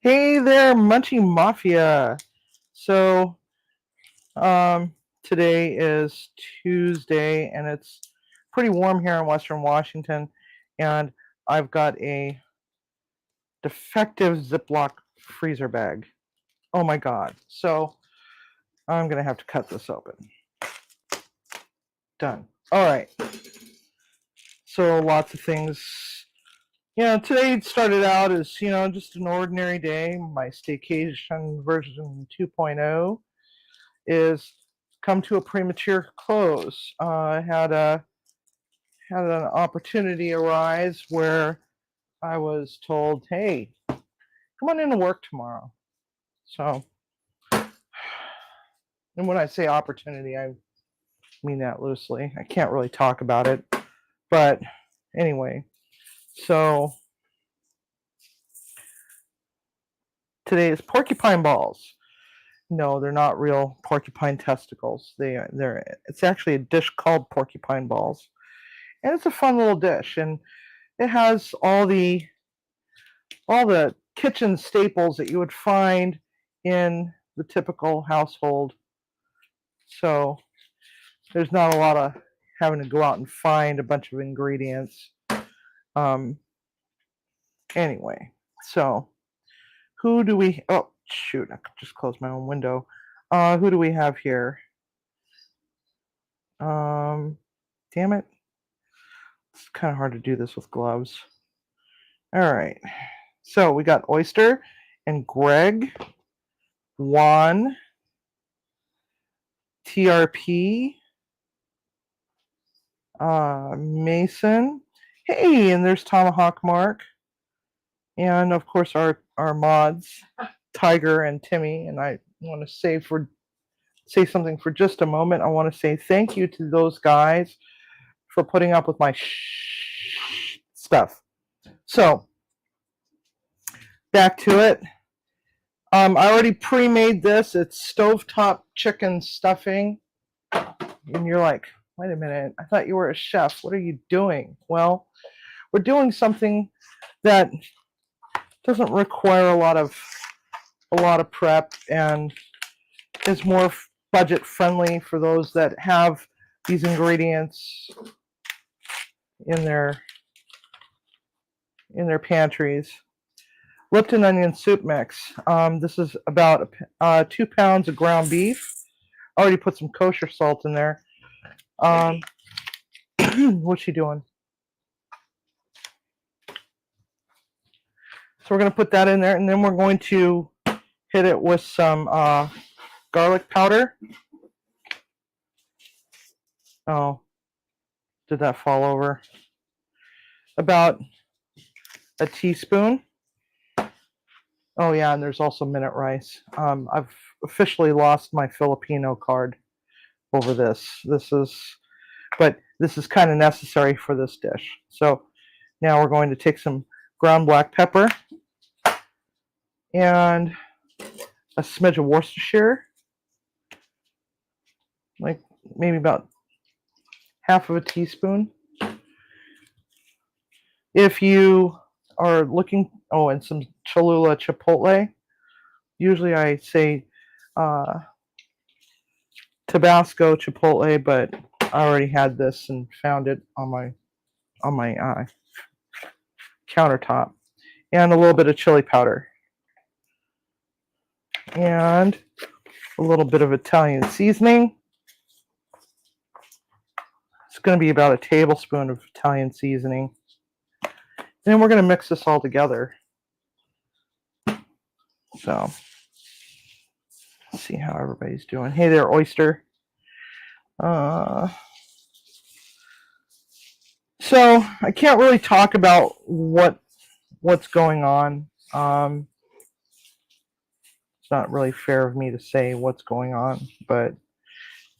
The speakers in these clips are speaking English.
Hey there, Munchie Mafia. So, today is Tuesday, and it's pretty warm here in Western Washington, and I've got a defective Ziploc freezer bag. Oh my God. So, I'm going to have to cut this open. Done. All right. So, lots of things. Today started out as, just an ordinary day. My staycation version 2.0 is come to a premature close. I had an opportunity arise where I was told, "Hey, come on into work tomorrow." So, and when I say opportunity, I mean that loosely. I can't really talk about it, but anyway. So today is porcupine balls. No, they're not real porcupine testicles. It's actually a dish called porcupine balls, and it's a fun little dish, and it has all the kitchen staples that you would find in the typical household. So there's not a lot of having to go out and find a bunch of ingredients. Anyway, so who do we? Oh shoot! I just closed my own window. Who do we have here? Damn it! It's kind of hard to do this with gloves. All right. So we got Oyster and Greg, Juan, TRP, Mason. Hey, and there's Tomahawk Mark. And of course our mods, Tiger and Timmy. And I want to say something for just a moment. I want to say thank you to those guys for putting up with my stuff. So back to it. I already pre-made this. It's stovetop chicken stuffing. And you're like, wait a minute, I thought you were a chef. What are you doing? Well, we're doing something that doesn't require a lot of prep and is more budget friendly for those that have these ingredients in their pantries. Lipton onion soup mix. This is about 2 pounds of ground beef. I already put some kosher salt in there. What's she doing? So we're going to put that in there, and then we're going to hit it with some garlic powder. Oh, did that fall over? About a teaspoon. Oh yeah, and there's also minute rice. I've officially lost my Filipino card over this. But this is kind of necessary for this dish. So now we're going to take some ground black pepper and a smidge of Worcestershire, like maybe about half of a teaspoon. If you are looking, and some Cholula chipotle. Usually I say Tabasco chipotle, but I already had this and found it on my countertop. And a little bit of chili powder. And a little bit of Italian seasoning. It's going to be about a tablespoon of Italian seasoning. And then we're going to mix this all together. So, let's see how everybody's doing. Hey there, Oyster. So I can't really talk about what's going on. It's not really fair of me to say what's going on, but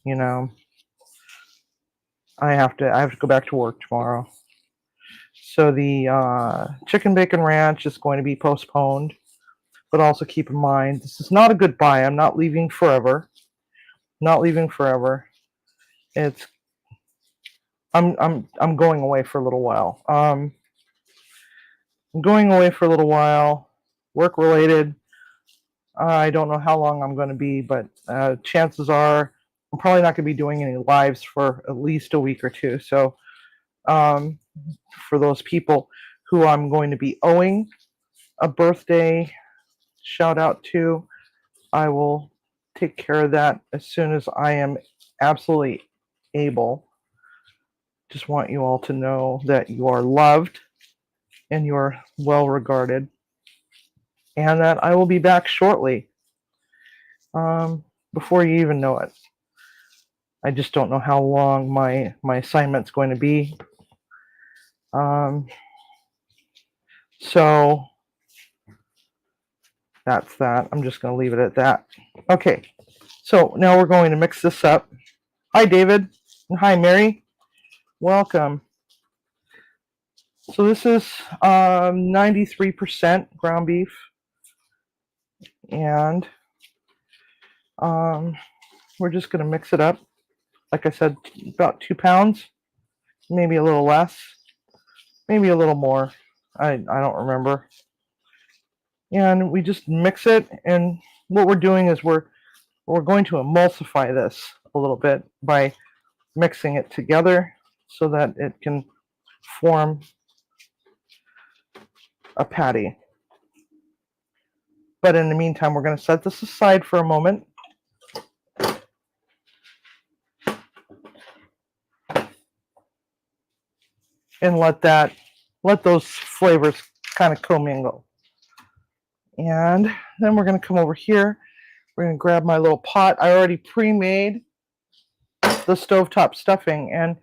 I have to go back to work tomorrow. So the chicken bacon ranch is going to be postponed, but also keep in mind this is not a goodbye. I'm not leaving forever. Not leaving forever. I'm going away for a little while. I'm going away for a little while, work related. I don't know how long I'm going to be, but chances are I'm probably not going to be doing any lives for at least a week or two. So um, for those people who I'm going to be owing a birthday shout out to, I will take care of that as soon as I am absolutely able. Just want you all to know that you are loved and you are well regarded, and that I will be back shortly. Before you even know it. I just don't know how long my assignment's going to be. So that's that. I'm just going to leave it at that. Okay, so now we're going to mix this up. Hi, David. And hi, Mary. Welcome. So this is 93% ground beef. And we're just going to mix it up. Like I said, about 2 pounds, maybe a little less, maybe a little more. I don't remember. And we just mix it, and what we're doing is we're going to emulsify this a little bit by mixing it together so that it can form a patty. But in the meantime, we're going to set this aside for a moment. And let those flavors kind of commingle. And then we're going to come over here. We're going to grab my little pot. I already pre-made the stovetop stuffing, and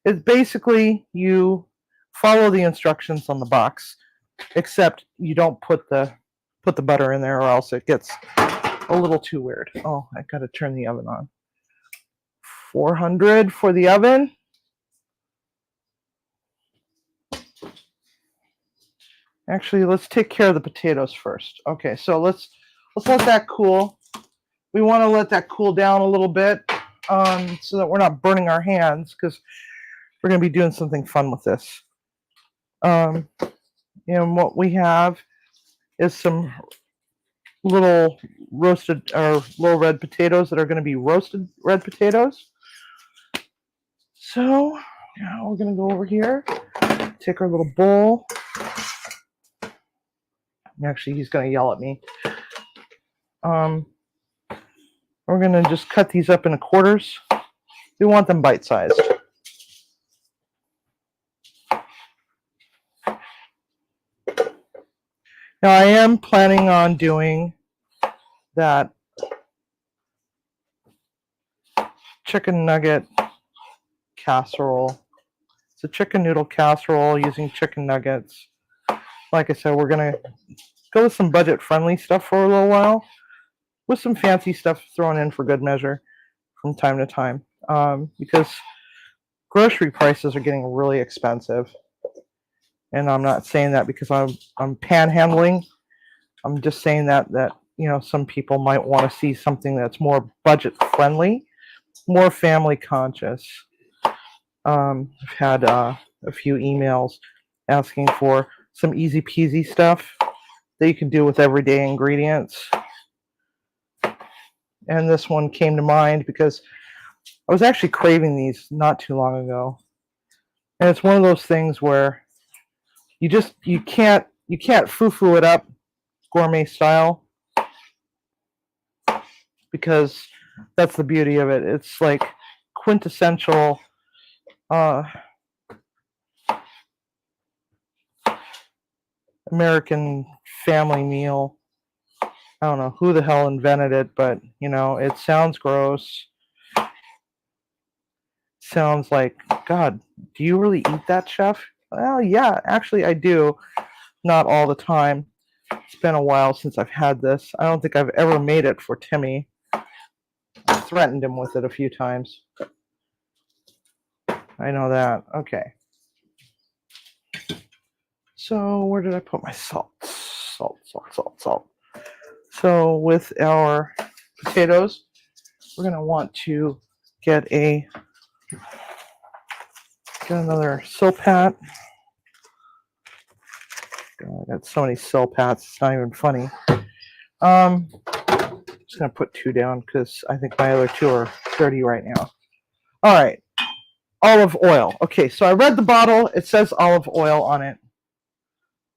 it's basically you follow the instructions on the box, except you don't put the butter in there, or else it gets a little too weird. Oh, I got to turn the oven on. 400 for the oven. Actually, let's take care of the potatoes first. Okay, so let's let that cool. We want to let that cool down a little bit so that we're not burning our hands, because we're going to be doing something fun with this. And what we have is some little roasted or little red potatoes that are going to be roasted red potatoes. So now we're going to go over here, take our little bowl. Actually, he's going to yell at me. We're going to just cut these up into quarters. We want them bite-sized. Now, I am planning on doing that chicken nugget casserole. It's a chicken noodle casserole using chicken nuggets. Like I said, we're going to go with some budget-friendly stuff for a little while, with some fancy stuff thrown in for good measure from time to time, because grocery prices are getting really expensive. And I'm not saying that because I'm panhandling. I'm just saying that some people might want to see something that's more budget-friendly, more family conscious. I've had a few emails asking for some easy peasy stuff that you can do with everyday ingredients. And this one came to mind because I was actually craving these not too long ago. And it's one of those things where you can't foo-foo it up gourmet style, because that's the beauty of it. It's like quintessential American family meal. I don't know who the hell invented it, but it sounds gross. Sounds like, God, do you really eat that, chef? Well, yeah, actually I do. Not all the time. It's been a while since I've had this. I don't think I've ever made it for Timmy. I threatened him with it a few times. I know that. Okay. So where did I put my salt? Salt. So with our potatoes, we're going to want to get another silpat. God, I got so many silpats, it's not even funny. Just going to put 2 down because I think my other 2 are dirty right now. All right. Olive oil. Okay, so I read the bottle. It says olive oil on it.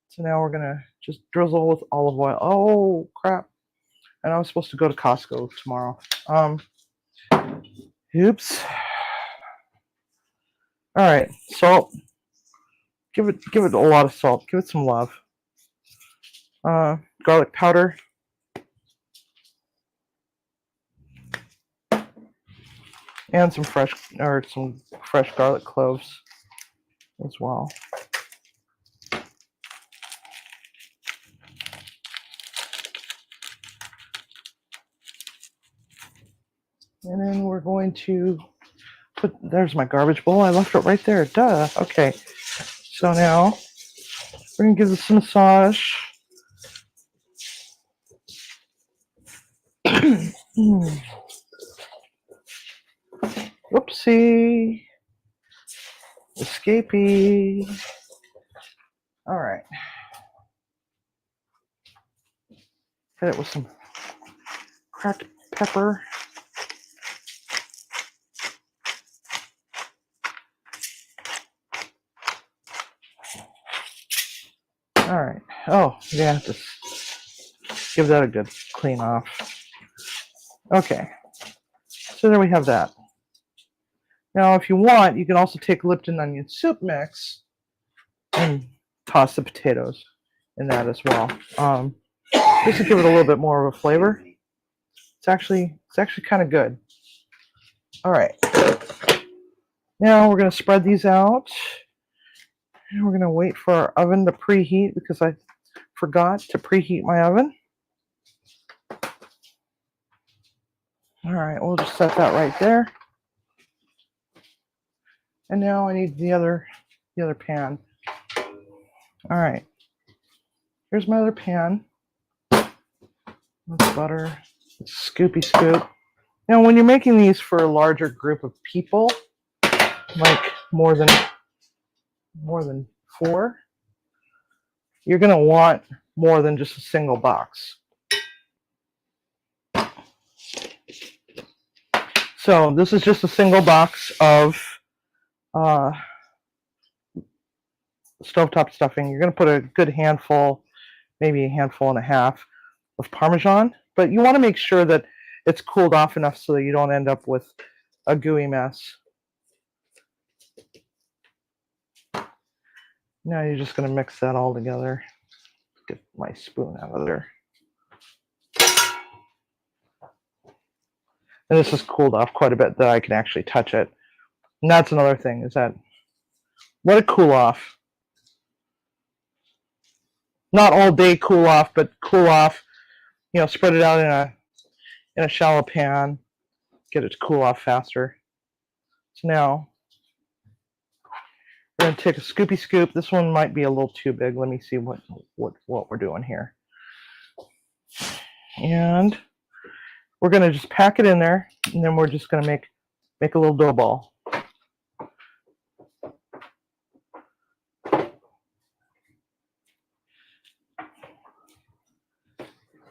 So now we're going to just drizzle with olive oil. Oh, crap. And I was supposed to go to Costco tomorrow. Oops. All right, salt. Give it a lot of salt. Give it some love. Garlic powder. And some fresh garlic cloves as well. And then we're going to put, there's my garbage bowl. I left it right there. Duh. Okay. So now we're going to give this a massage. Whoopsie. Escapee. All right. Hit it with some cracked pepper. All right. Oh, yeah, just give that a good clean off. Okay. So there we have that. Now, if you want, you can also take Lipton onion soup mix and toss the potatoes in that as well. Just to give it a little bit more of a flavor. It's actually kind of good. All right. Now we're going to spread these out. And we're going to wait for our oven to preheat because I forgot to preheat my oven. All right, we'll just set that right there. And now I need the other pan. All right. Here's my other pan. Let's butter. Scoopy scoop. Now, when you're making these for a larger group of people, like more than 4, you're going to want more than just a single box. So this is just a single box of stovetop stuffing. You're going to put a good handful, maybe a handful and a half of Parmesan, but you want to make sure that it's cooled off enough so that you don't end up with a gooey mess. Now you're just going to mix that all together. Get my spoon out of there. And this is cooled off quite a bit that I can actually touch it. And that's another thing, is that let it cool off. Not all day cool off, but cool off. You know, spread it out in a shallow pan. Get it to cool off faster. So now we're going to take a scoopy scoop. This one might be a little too big. Let me see what we're doing here. And we're going to just pack it in there, and then we're just going to make a little dough ball.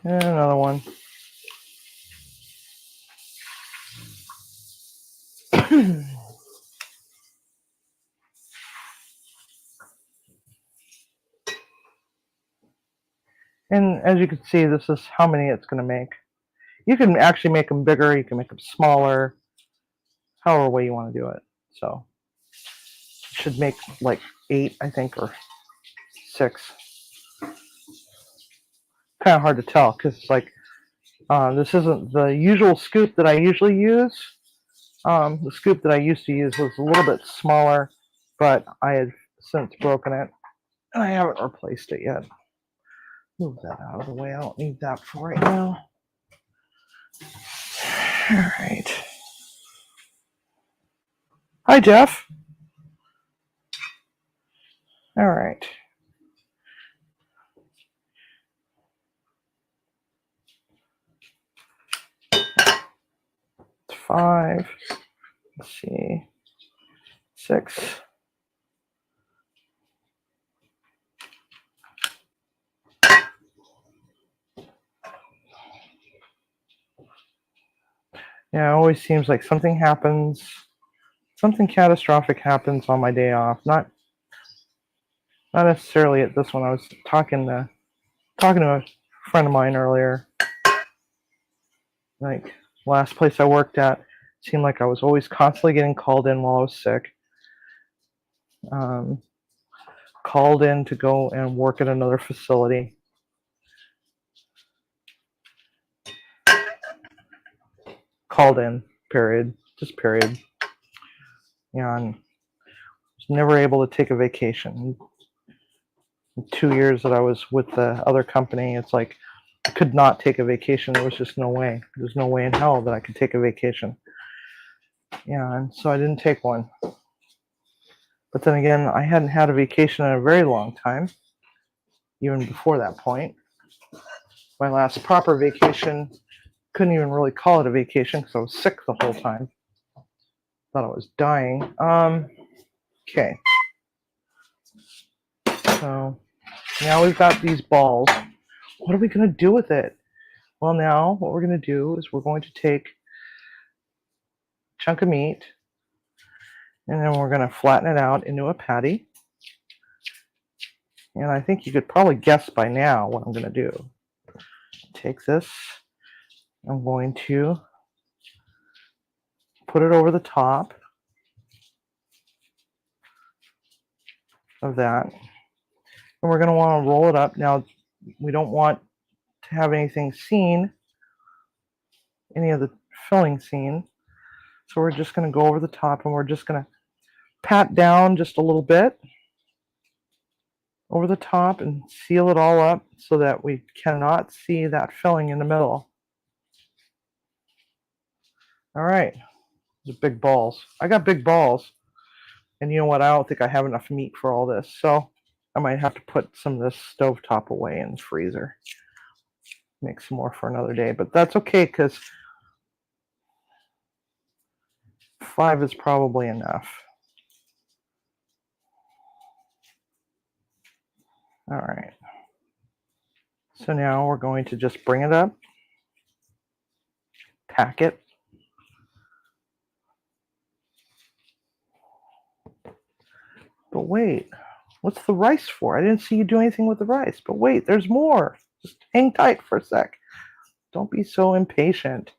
And another one. And as you can see, this is how many it's going to make. You can actually make them bigger. You can make them smaller, however way you want to do it. So it should make like 8, I think, or 6. Kind of hard to tell because like this isn't the usual scoop that I usually use. The scoop that I used to use was a little bit smaller, but I had since broken it, and I haven't replaced it yet. Move that out of the way. I don't need that for right now. All right. Hi, Jeff. All right. It's 5. Let's see. 6. Yeah, it always seems like something happens, something catastrophic happens on my day off. Not necessarily at this one. I was talking to a friend of mine earlier. Like last place I worked at, seemed like I was always constantly getting called in while I was sick. Um, Called in to go and work at another facility. Called in, period. Just period. And was never able to take a vacation. In 2 years that I was with the other company, it's like I could not take a vacation. There was just no way. There's no way in hell that I could take a vacation. Yeah, and so I didn't take one. But then again, I hadn't had a vacation in a very long time, even before that point. My last proper vacation, couldn't even really call it a vacation because I was sick the whole time. Thought I was dying. Okay. So now we've got these balls. What are we going to do with it? Well, now what we're going to do is we're going to take a chunk of meat and then we're going to flatten it out into a patty. And I think you could probably guess by now what I'm going to do. Take this. I'm going to put it over the top of that. And we're going to want to roll it up. Now, we don't want to have anything seen, any of the filling seen. So we're just going to go over the top and we're just going to pat down just a little bit over the top and seal it all up so that we cannot see that filling in the middle. All right. These are big balls. I got big balls. And you know what? I don't think I have enough meat for all this. So I might have to put some of this stovetop away in the freezer. Make some more for another day. But that's okay because 5 is probably enough. All right. So now we're going to just bring it up, pack it. But wait, what's the rice for? I didn't see you do anything with the rice. But wait, there's more. Just hang tight for a sec. Don't be so impatient.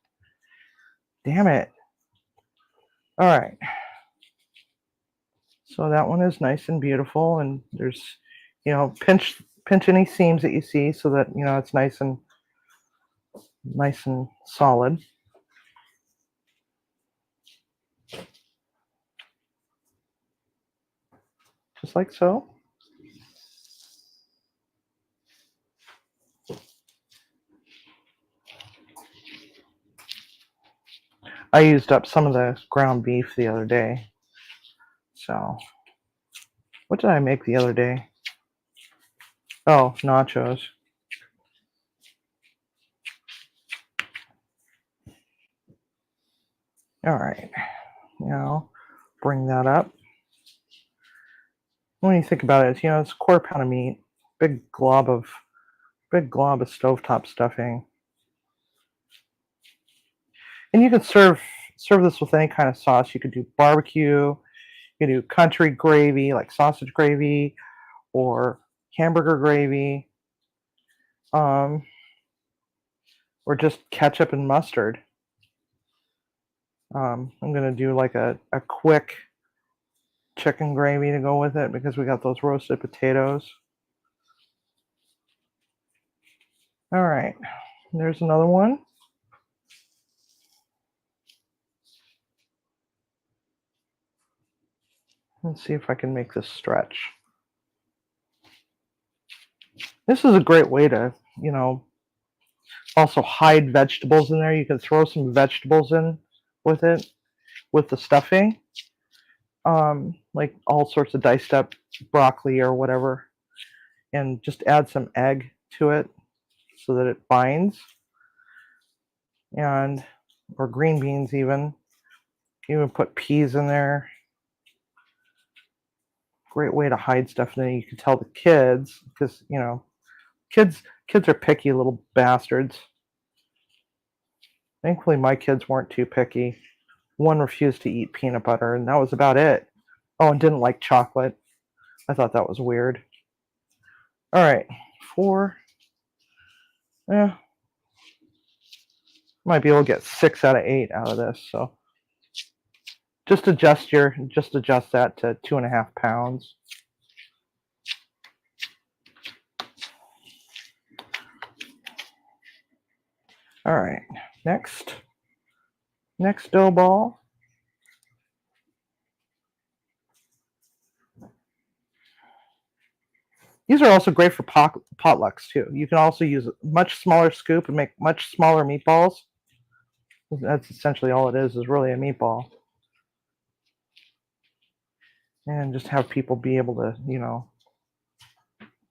Damn it. All right. So that one is nice and beautiful, and there's, pinch any seams that you see so that it's nice and solid. Just like so. I used up some of the ground beef the other day. So, what did I make the other day? Oh, nachos. All right. Now, bring that up. When you think about it, it's a quarter pound of meat, big glob of stovetop stuffing. And you can serve this with any kind of sauce. You could do barbecue, you could do country gravy, like sausage gravy, or hamburger gravy, or just ketchup and mustard. I'm going to do like a quick chicken gravy to go with it because we got those roasted potatoes. All right, there's another one. Let's see if I can make this stretch. This is a great way to, also hide vegetables in there. You can throw some vegetables in with it, with the stuffing, like all sorts of diced up broccoli or whatever, and just add some egg to it so that it binds, or green beans even. You even put peas in there. Great way to hide stuff, and then you can tell the kids, because kids are picky little bastards. Thankfully, my kids weren't too picky. One refused to eat peanut butter, and that was about it. Oh, and didn't like chocolate. I thought that was weird. All right, 4. Yeah, might be able to get 6 out of 8 out of this. So just adjust that to 2.5 pounds. All right, next dough ball. These are also great for potlucks too. You can also use a much smaller scoop and make much smaller meatballs. That's essentially all it is really a meatball. And just have people be able to, you know,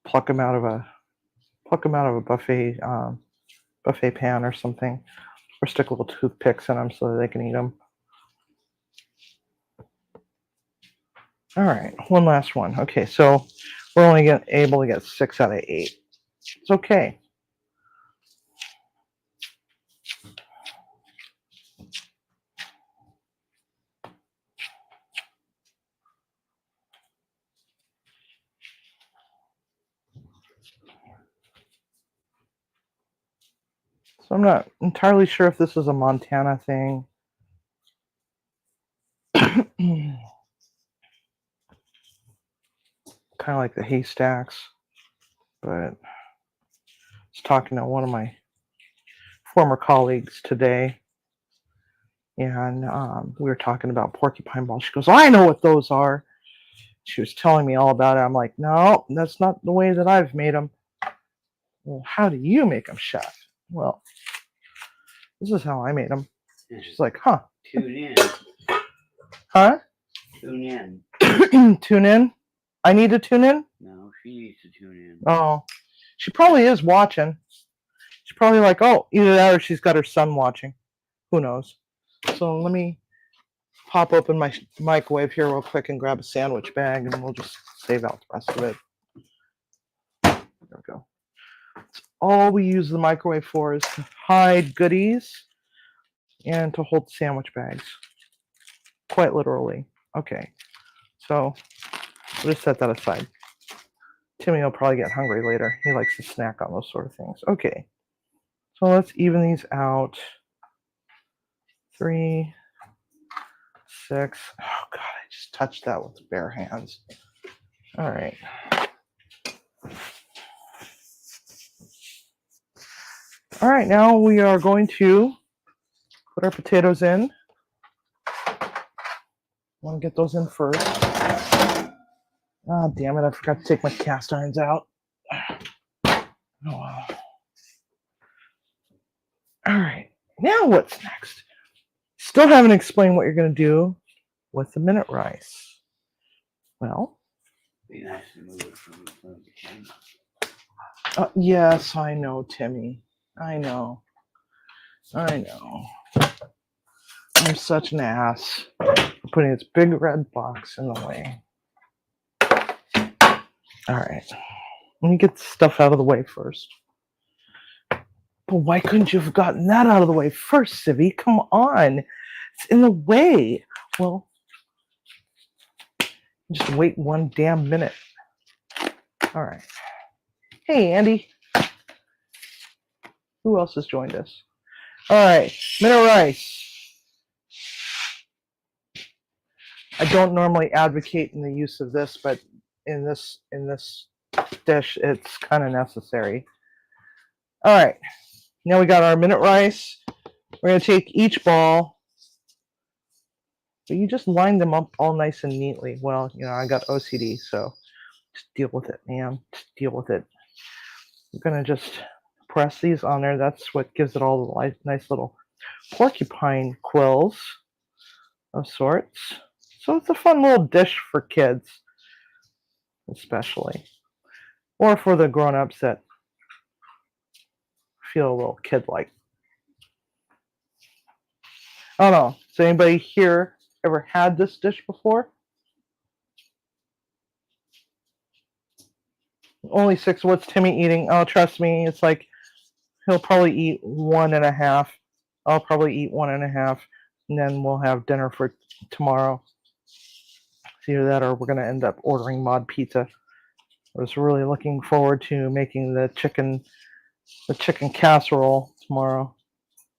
pluck them out of a buffet buffet pan or something, or stick little toothpicks in them so that they can eat them. All right, one last one. Okay, so we're only able to get 6 out of 8. It's okay. So I'm not entirely sure if this is a Montana thing. Kind of like the haystacks, but I was talking to one of my former colleagues today, and we were talking about porcupine balls. She goes, I know what those are. She was telling me all about it. I'm like, no, that's not the way that I've made them. Well, how do you make them, chef? Well, this is how I made them. She's like, huh. Tune in. Huh? Tune in. Tune in? I need to tune in? No, she needs to tune in. Oh, she probably is watching. She's probably like, oh, either that or she's got her son watching. Who knows? So let me pop open my microwave here real quick and grab a sandwich bag, and we'll just save out the rest of it. There we go. That's all we use the microwave for, is to hide goodies and to hold sandwich bags. Quite literally. Okay, so we'll just set that aside. Timmy will probably get hungry later. He likes to snack on those sort of things. Okay, so let's even these out. 3, 6. Oh God, I just touched that with bare hands. All right. All right, now we are going to put our potatoes in. I want to get those in first. Oh, damn it, I forgot to take my cast irons out. Oh, wow. All right, now what's next? Still haven't explained what you're going to do with the minute rice. Well, Be nice to move it from the camera. Yes, I know, Timmy. I know. I'm such an ass for putting this big red box in the way. All right. Let me get the stuff out of the way first. But why couldn't you have gotten that out of the way first, Civvy? Come on. It's in the way. Well, just wait one damn minute. All right. Hey, Andy. Who else has joined us? All right. Minute rice. I don't normally advocate in the use of this, but in this dish, it's kind of necessary. All right. Now we got our minute rice. We're going to take each ball. So you just line them up all nice and neatly. Well, you know, I got OCD, so just deal with it, man. Just deal with it. We're going to just press these on there. That's what gives it all the nice little porcupine quills of sorts. So it's a fun little dish for kids, especially. Or for the grown-ups that feel a little kid-like. I don't know. Has anybody here ever had this dish before? Only 6. What's Timmy eating? Oh, trust me, it's like he'll probably eat 1.5. I'll probably eat 1.5, and then we'll have dinner for tomorrow. It's either that or we're going to end up ordering mod pizza. I was really looking forward to making the chicken casserole tomorrow.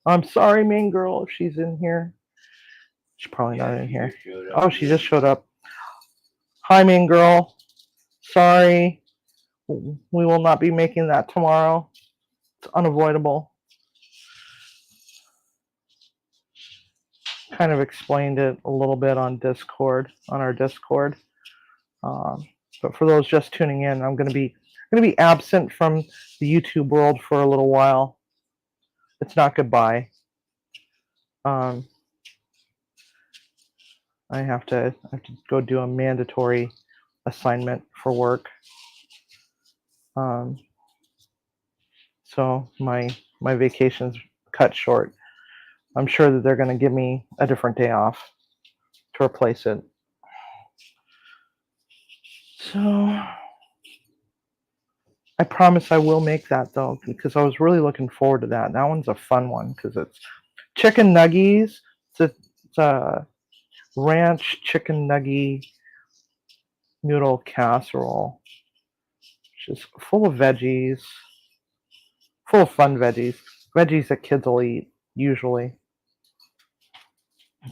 I'm sorry, main girl, if she's in here. She's probably not in here. Oh, she just showed up. Hi, main girl. Sorry. We will not be making that tomorrow. It's unavoidable. Kind of explained it a little bit on Discord, on our Discord. But for those just tuning in, I'm going to be absent from the YouTube world for a little while. It's not goodbye. I have to go do a mandatory assignment for work. So my vacation's cut short. I'm sure that they're going to give me a different day off to replace it. So I promise I will make that though, because I was really looking forward to that. That one's a fun one because it's chicken nuggies. It's a ranch chicken nugget noodle casserole, which is full of veggies, full of fun veggies that kids will eat usually.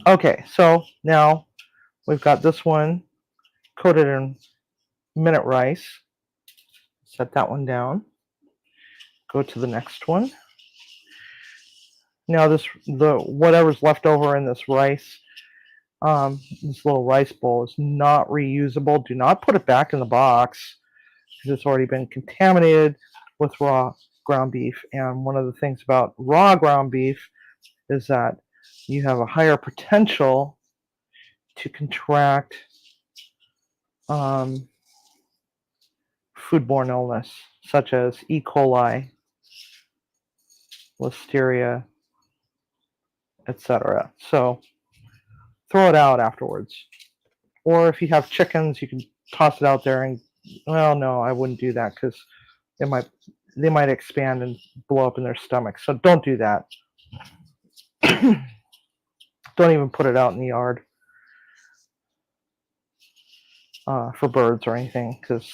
Okay, so now we've got this one coated in minute rice. Set that one down. Go to the next one. Now whatever's left over in this rice, this little rice bowl is not reusable. Do not put it back in the box because it's already been contaminated with raw ground beef. And one of the things about raw ground beef is that you have a higher potential to contract foodborne illness, such as E. coli, listeria, etc. So throw it out afterwards. Or if you have chickens, you can toss it out there and, well, no, I wouldn't do that because they might expand and blow up in their stomach. So don't do that. Don't even put it out in the yard for birds or anything, because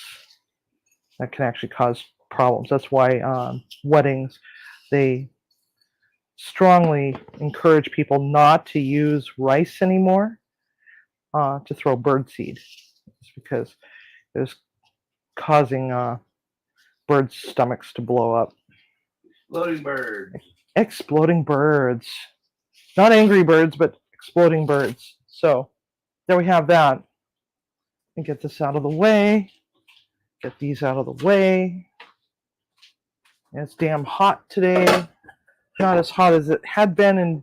that can actually cause problems. That's why weddings, they strongly encourage people not to use rice anymore to throw bird seed. It's because it's causing birds' stomachs to blow up. Exploding birds. Exploding birds. Not angry birds, but exploding birds. So there we have that. And get this out of the way. Get these out of the way. And it's damn hot today. Not as hot as it had been in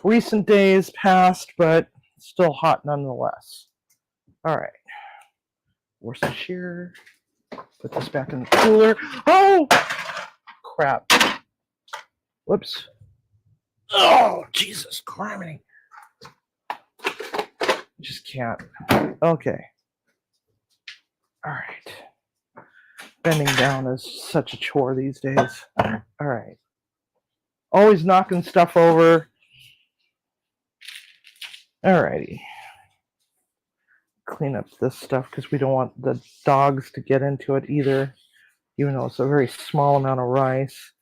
recent days past, but still hot nonetheless. All right. Worcestershire. Put this back in the cooler. Oh! Crap. Whoops. Oh, Jesus criminy. Just can't. Okay. All right. Bending down is such a chore these days. All right. Always knocking stuff over. All righty. Clean up this stuff because we don't want the dogs to get into it either, even though it's a very small amount of rice.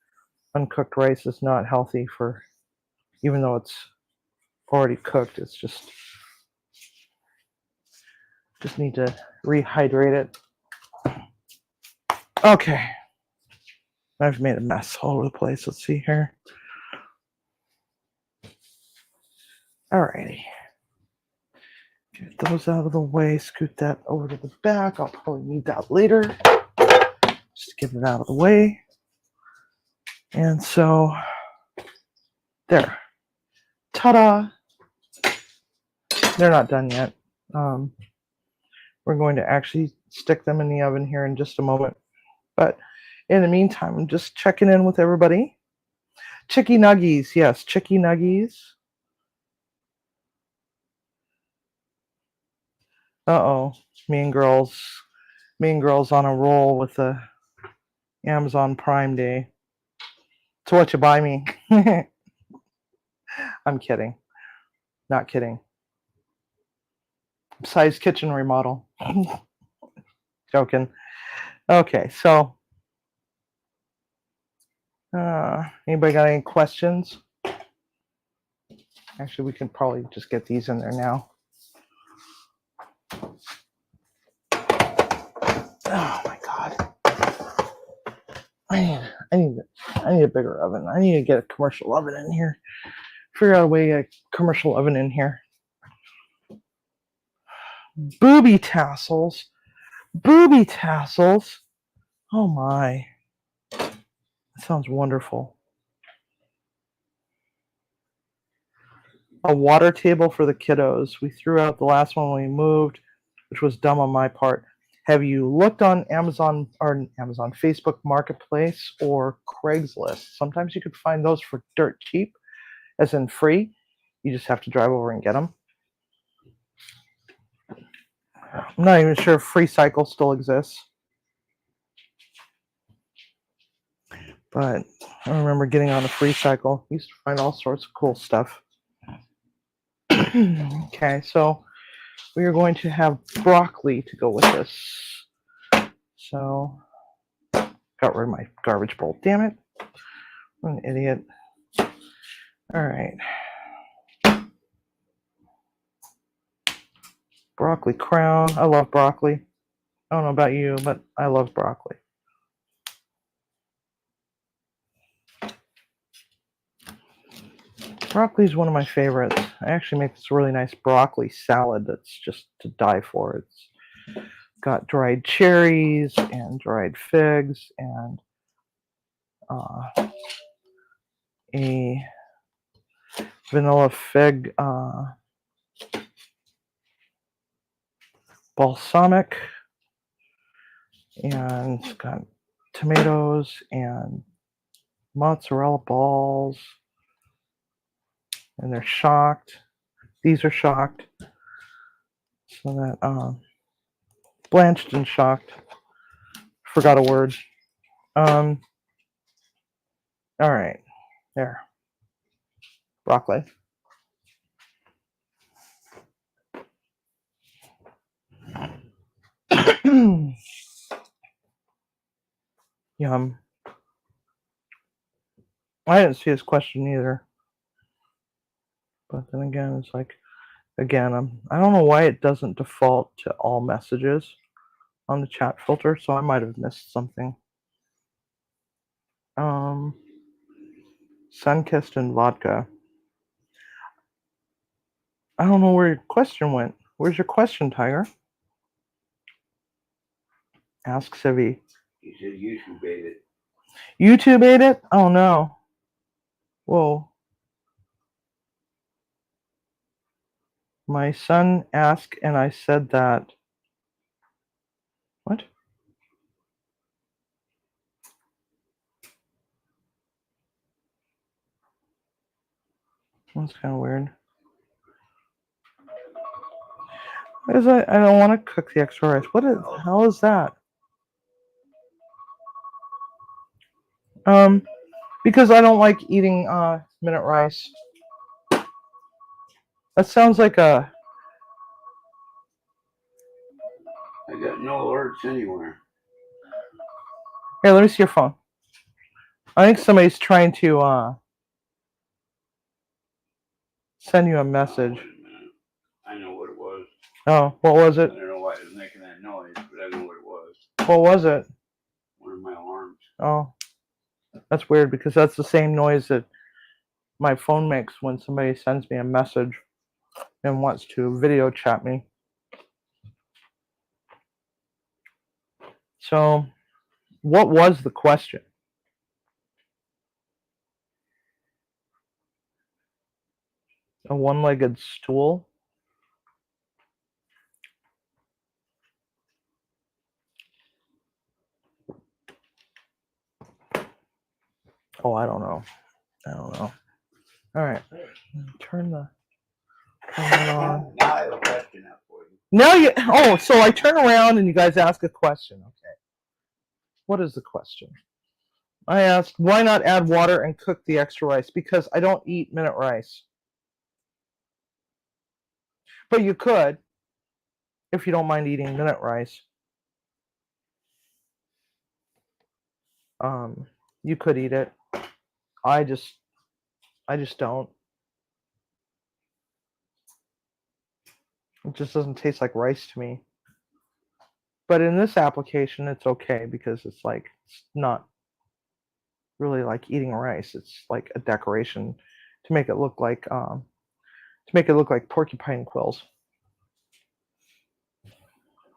Uncooked rice is not healthy for, even though it's already cooked, it's just need to rehydrate it. Okay. I've made a mess all over the place. Let's see here. Alrighty. Get those out of the way. Scoot that over to the back. I'll probably need that later. Just get it out of the way. And so, there. Ta-da! They're not done yet. We're going to actually stick them in the oven here in just a moment. But in the meantime, I'm just checking in with everybody. Chicky nuggies. Yes, chicky nuggies. Uh-oh. Mean Girls on a roll with the Amazon Prime Day. So what you buy me? I'm kidding. Not kidding. Size kitchen remodel. Joking. Okay, so anybody got any questions? Actually, we can probably just get these in there now. Oh my god. I need a bigger oven. I need to get a commercial oven in here. Figure out a way to get a commercial oven in here. Booby tassels. Booby tassels. Oh my. That sounds wonderful. A water table for the kiddos. We threw out the last one when we moved, which was dumb on my part. Have you looked on Amazon or Facebook Marketplace or Craigslist? Sometimes you could find those for dirt cheap, as in free. You just have to drive over and get them. I'm not even sure if Free Cycle still exists. But I remember getting on a Free Cycle. Used to find all sorts of cool stuff. Okay, so we are going to have broccoli to go with this. So, got rid of my garbage bowl. Damn it. I'm an idiot. All right. Broccoli crown. I love broccoli. I don't know about you, but I love broccoli. Broccoli is one of my favorites. I actually make this really nice broccoli salad that's just to die for. It's got dried cherries and dried figs and a vanilla fig balsamic, and it's got tomatoes and mozzarella balls, and they're shocked. These are shocked, so that blanched and shocked. Forgot a word. All right, there. Broccoli. Yum. I didn't see his question either. But then again, it's like, again, I don't know why it doesn't default to all messages on the chat filter, so I might have missed something. Sunkissed and vodka. I don't know where your question went. Where's your question, Tiger? Ask Civi. He said YouTube ate it. YouTube ate it? Oh no. Whoa. My son asked and I said that. What? That's kind of weird. Because I don't want to cook the extra rice. What the hell is that? Because I don't like eating minute rice. That sounds like a... I got no alerts anywhere. Here, let me see your phone. I think somebody's trying to send you a message. Oh, wait a minute. I know what it was. Oh, what was it? I don't know why it was making that noise, but I know what it was. What was it? One of my alarms. Oh, that's weird because that's the same noise that my phone makes when somebody sends me a message and wants to video chat me. So, what was the question? A one-legged stool? Oh, I don't know. I don't know. All right. Turn that on. Now I have a question up for you. Now you... Oh, so I turn around and you guys ask a question. Okay. What is the question? I asked, why not add water and cook the extra rice? Because I don't eat minute rice. But you could, if you don't mind eating minute rice. You could eat it. I just don't. It just doesn't taste like rice to me. But in this application, it's okay because it's like it's not really like eating rice. It's like a decoration to make it look like porcupine quills.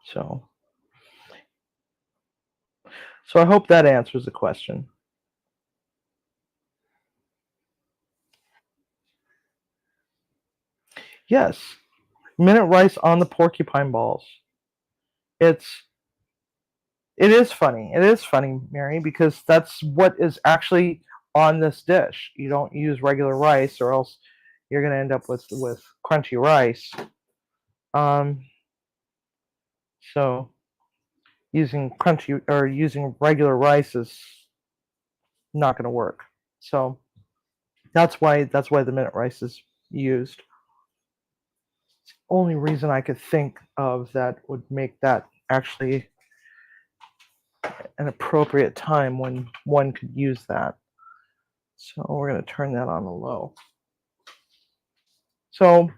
So I hope that answers the question. Yes, minute rice on the porcupine balls. It is funny. It is funny, Mary, because that's what is actually on this dish. You don't use regular rice, or else you're going to end up with crunchy rice. So using crunchy or using regular rice is not going to work. So that's why the minute rice is used. It's the only reason I could think of that would make that actually an appropriate time when one could use that. So we're going to turn that on the low. So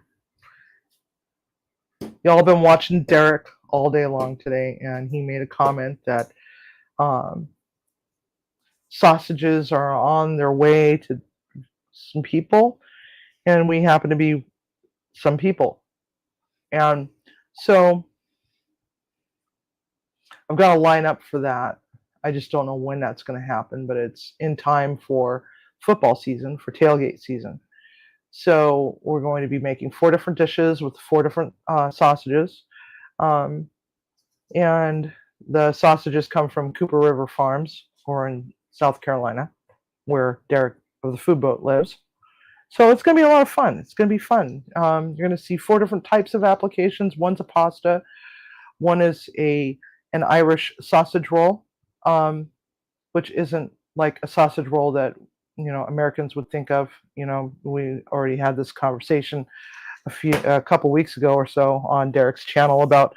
y'all been watching Derek all day long today, and he made a comment that sausages are on their way to some people, and we happen to be some people. And so I've got to line up for that. I just don't know when that's going to happen, but it's in time for football season, for tailgate season. So we're going to be making 4 different dishes with 4 different sausages. And the sausages come from Cooper River Farms, or in South Carolina, where Derek of the Food Boat lives. So it's going to be a lot of fun. It's going to be fun. You're going to see 4 different types of applications. One's a pasta. One is an Irish sausage roll, which isn't like a sausage roll that Americans would think of. We already had this conversation a couple weeks ago or so on Derek's channel about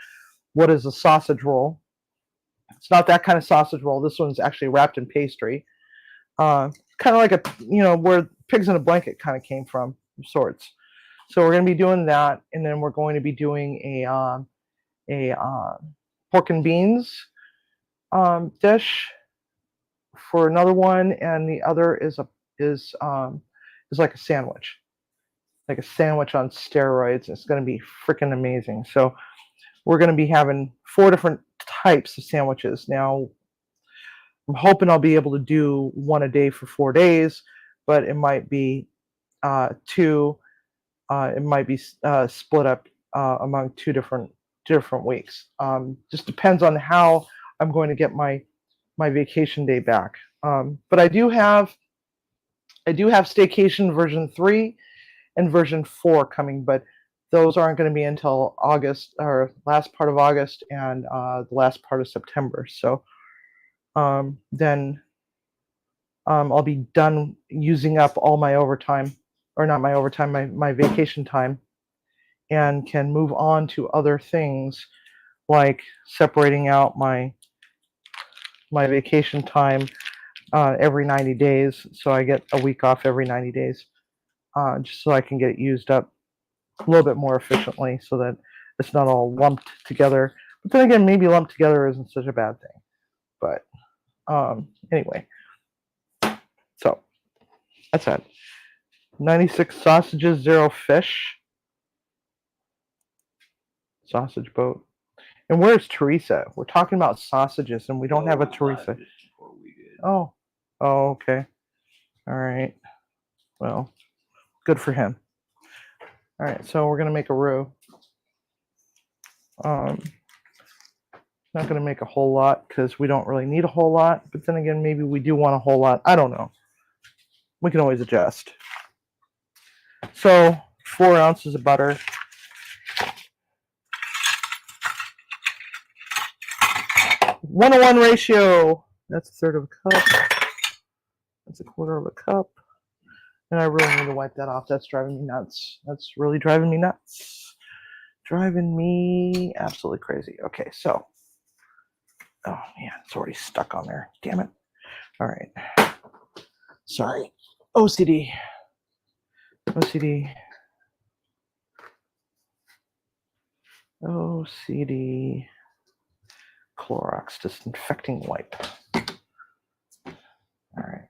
what is a sausage roll. It's not that kind of sausage roll. This one's actually wrapped in pastry, kind of like where pigs in a blanket kind of came from, of sorts. So we're going to be doing that, and then we're going to be doing a pork and beans dish for another one, and the other is like a sandwich on steroids. It's going to be freaking amazing. So we're going to be having 4 different types of sandwiches. Now, I'm hoping I'll be able to do one a day for 4 days, but it might be 2. It might be split up among 2 different weeks. Just depends on how I'm going to get my vacation day back. But I do have Staycation version 3 and version 4 coming, but those aren't going to be until August, or last part of August, and the last part of September. So then I'll be done using up all my overtime, or not my overtime, my vacation time, and can move on to other things like separating out my vacation time every 90 days. So I get a week off every 90 days, just so I can get it used up a little bit more efficiently, so that it's not all lumped together. But then again, maybe lumped together isn't such a bad thing. But anyway, so that's that. 96 sausages, 0 fish. Sausage boat. And where's Teresa? We're talking about sausages, and we don't have a Teresa. Oh, okay. All right. Well, good for him. All right, so we're gonna make a roux. Not gonna make a whole lot because we don't really need a whole lot. But then again, maybe we do want a whole lot. I don't know. We can always adjust. So 4 ounces of butter. 1:1 ratio. That's 1/3 of a cup. That's 1/4 of a cup. And I really need to wipe that off. That's driving me nuts. That's really driving me nuts. Driving me absolutely crazy. Okay, so. Oh, man, it's already stuck on there. Damn it. All right. Sorry. OCD. OCD. OCD. Clorox disinfecting wipe. All right.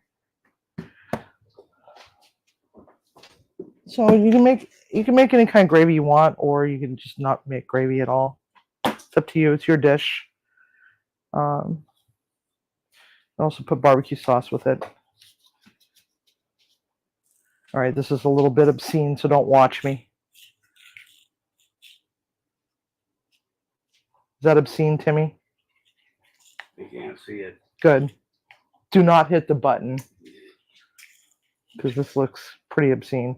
So you can make any kind of gravy you want, or you can just not make gravy at all. It's up to you. It's your dish. Also put barbecue sauce with it. All right, this is a little bit obscene, so don't watch me. Is that obscene, Timmy? They can't see it. Good. Do not hit the button, because this looks pretty obscene.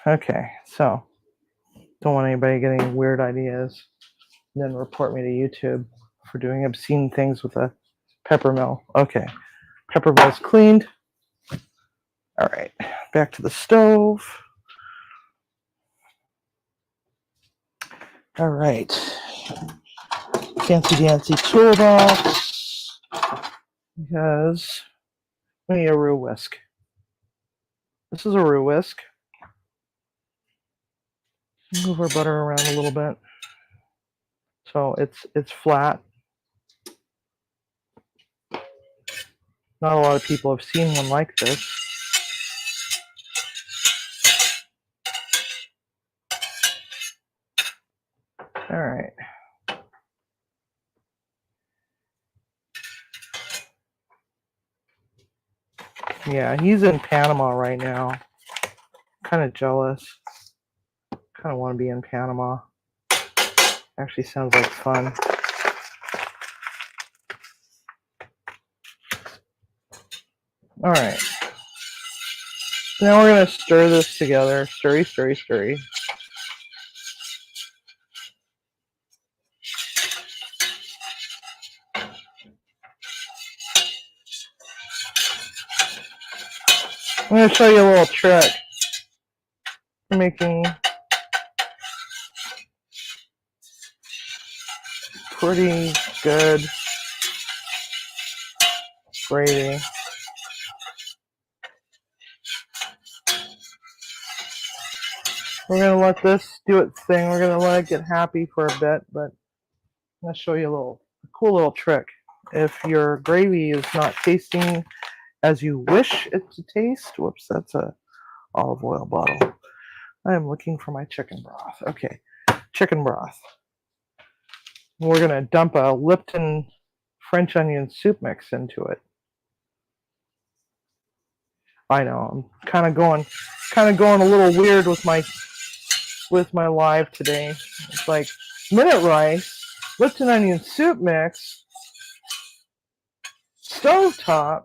Okay, so don't want anybody getting weird ideas and then report me to YouTube for doing obscene things with a pepper mill. Okay, pepper mill's cleaned. All right, back to the stove. All right, fancy dancy toolbox, because we need a roux whisk. This is a roux whisk. Move our butter around a little bit so it's flat. Not a lot of people have seen one like this. All right. Yeah, he's in Panama right now. Kind of jealous. Kind of want to be in Panama. Actually sounds like fun. All right. Now we're going to stir this together. Stirry, stirry, stirry. I'm going to show you a little trick for making pretty good gravy. We're going to let this do its thing. We're going to let it get happy for a bit, but I'm going to show you a cool little trick. If your gravy is not tasting as you wish it to taste, whoops, that's a olive oil bottle. I am looking for my chicken broth. Okay, chicken broth. We're going to dump a Lipton French onion soup mix into it. I know, I'm kind of going a little weird with my live today. It's like minute rice, Lipton onion soup mix, stovetop.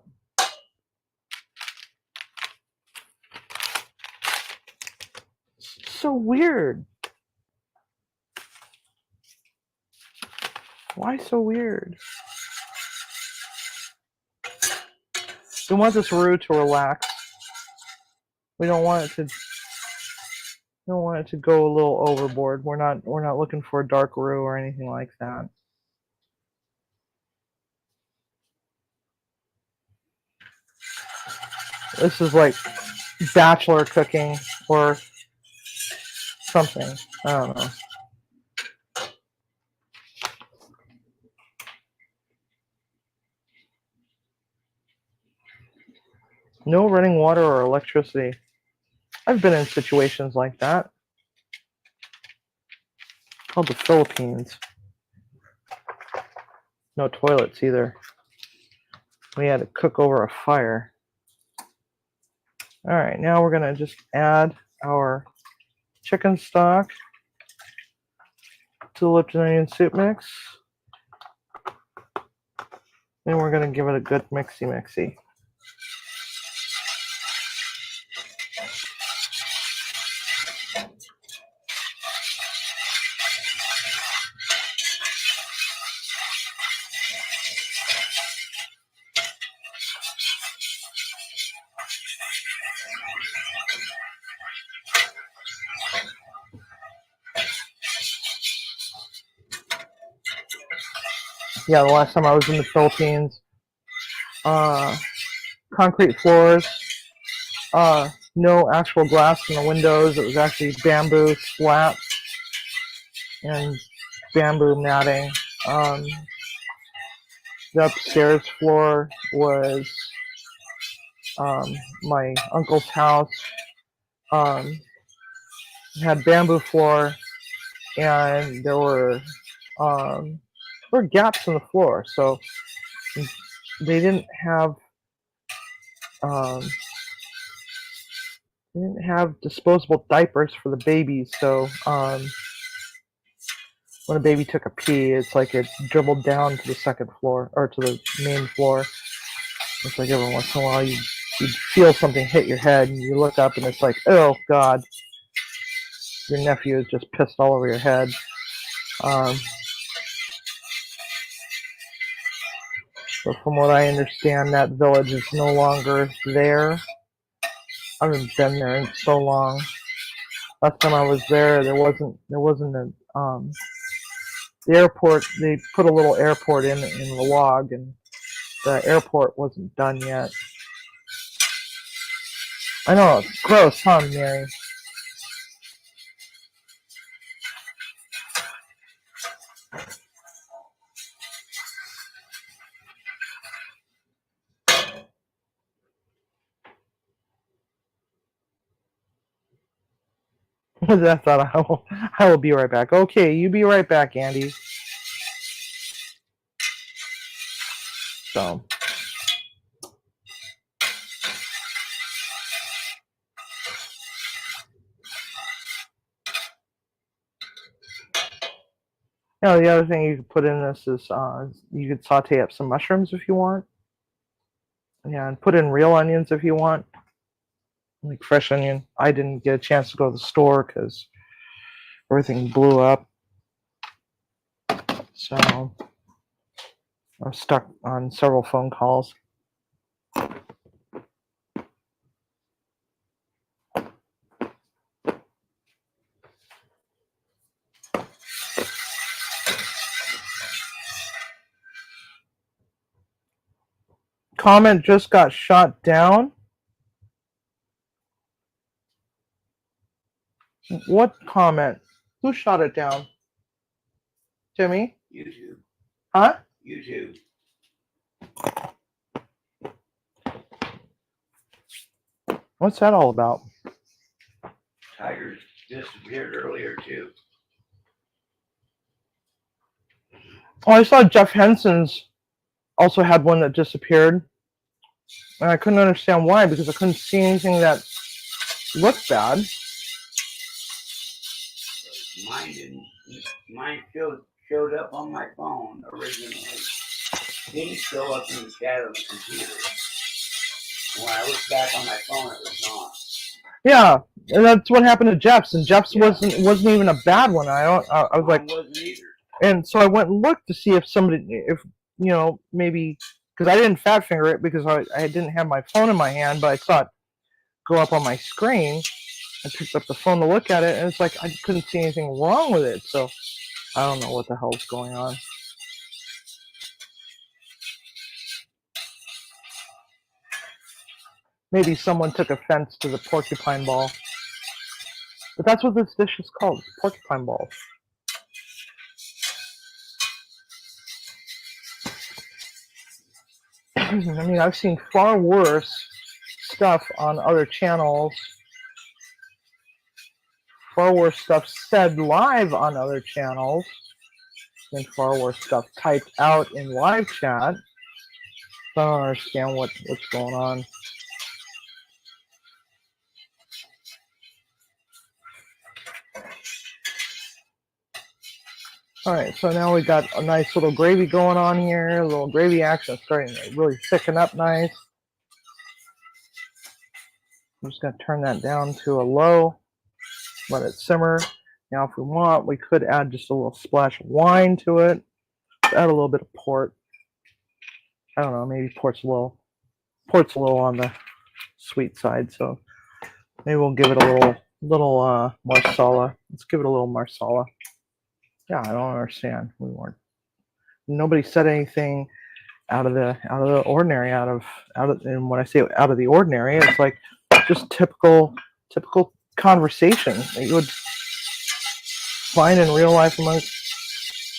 So weird. Why so weird? We want this roux to relax. We don't want it to go a little overboard. We're not looking for a dark roux or anything like that. This is like bachelor cooking or something. I don't know. No running water or electricity. I've been in situations like that. Called the Philippines. No toilets either. We had to cook over a fire. All right, now we're gonna just add our chicken stock to the Lipton onion soup mix. Then we're gonna give it a good mixy. Yeah, the last time I was in the Philippines. Concrete floors. No actual glass in the windows. It was actually bamboo slats and bamboo matting. The upstairs floor was my uncle's house. It had bamboo floor, and there were gaps in the floor, so they didn't have um, disposable diapers for the babies. So when a baby took a pee, it's like it dribbled down to the second floor or to the main floor. It's like every once in a while you'd feel something hit your head, and you look up, and it's like, oh God, your nephew is just pissed all over your head. But from what I understand, that village is no longer there. I haven't been there in so long. Last time I was there, there wasn't a the airport. They put a little airport in the log, and the airport wasn't done yet. I know, it's gross, huh, Mary? I thought I will be right back. Okay, you be right back, Andy. So. The other thing you could put in this is you could saute up some mushrooms if you want. Yeah, and put in real onions if you want, like fresh onion. I didn't get a chance to go to the store because everything blew up. So I'm stuck on several phone calls. Comment just got shot down. What comment? Who shot it down? Timmy? YouTube. Huh? YouTube. What's that all about? Tigers disappeared earlier too. Oh, I saw Jeff Henson's also had one that disappeared. And I couldn't understand why, because I couldn't see anything that looked bad. Mine didn't. Mine showed up on my phone originally. Didn't show up in the chat of the computer. When I looked back on my phone, it was gone. Yeah, and that's what happened to Jeff's, and Jeff's wasn't even a bad one. I was like, wasn't either. And so I went and looked to see if maybe, because I didn't fat finger it because I didn't have my phone in my hand, but I saw it go up on my screen. I picked up the phone to look at it, and it's like I couldn't see anything wrong with it. So I don't know what the hell's going on. Maybe someone took offense to the porcupine ball. But that's what this dish is called, porcupine balls. I mean, I've seen far worse stuff on other channels. Far worse stuff said live on other channels than far worse stuff typed out in live chat. So I don't understand what's going on. All right, so now we got a nice little gravy going on here. A little gravy action starting to really thicken up nice. I'm just going to turn that down to a low. Let it simmer. Now, if we want, we could add just a little splash of wine to it. Add a little bit of port. I don't know, maybe port's a little on the sweet side, so maybe we'll give it a little marsala. Let's give it a little marsala. Yeah, I don't understand. We nobody said anything out of the ordinary, and when I say out of the ordinary, it's like just typical conversation that you would find in real life amongst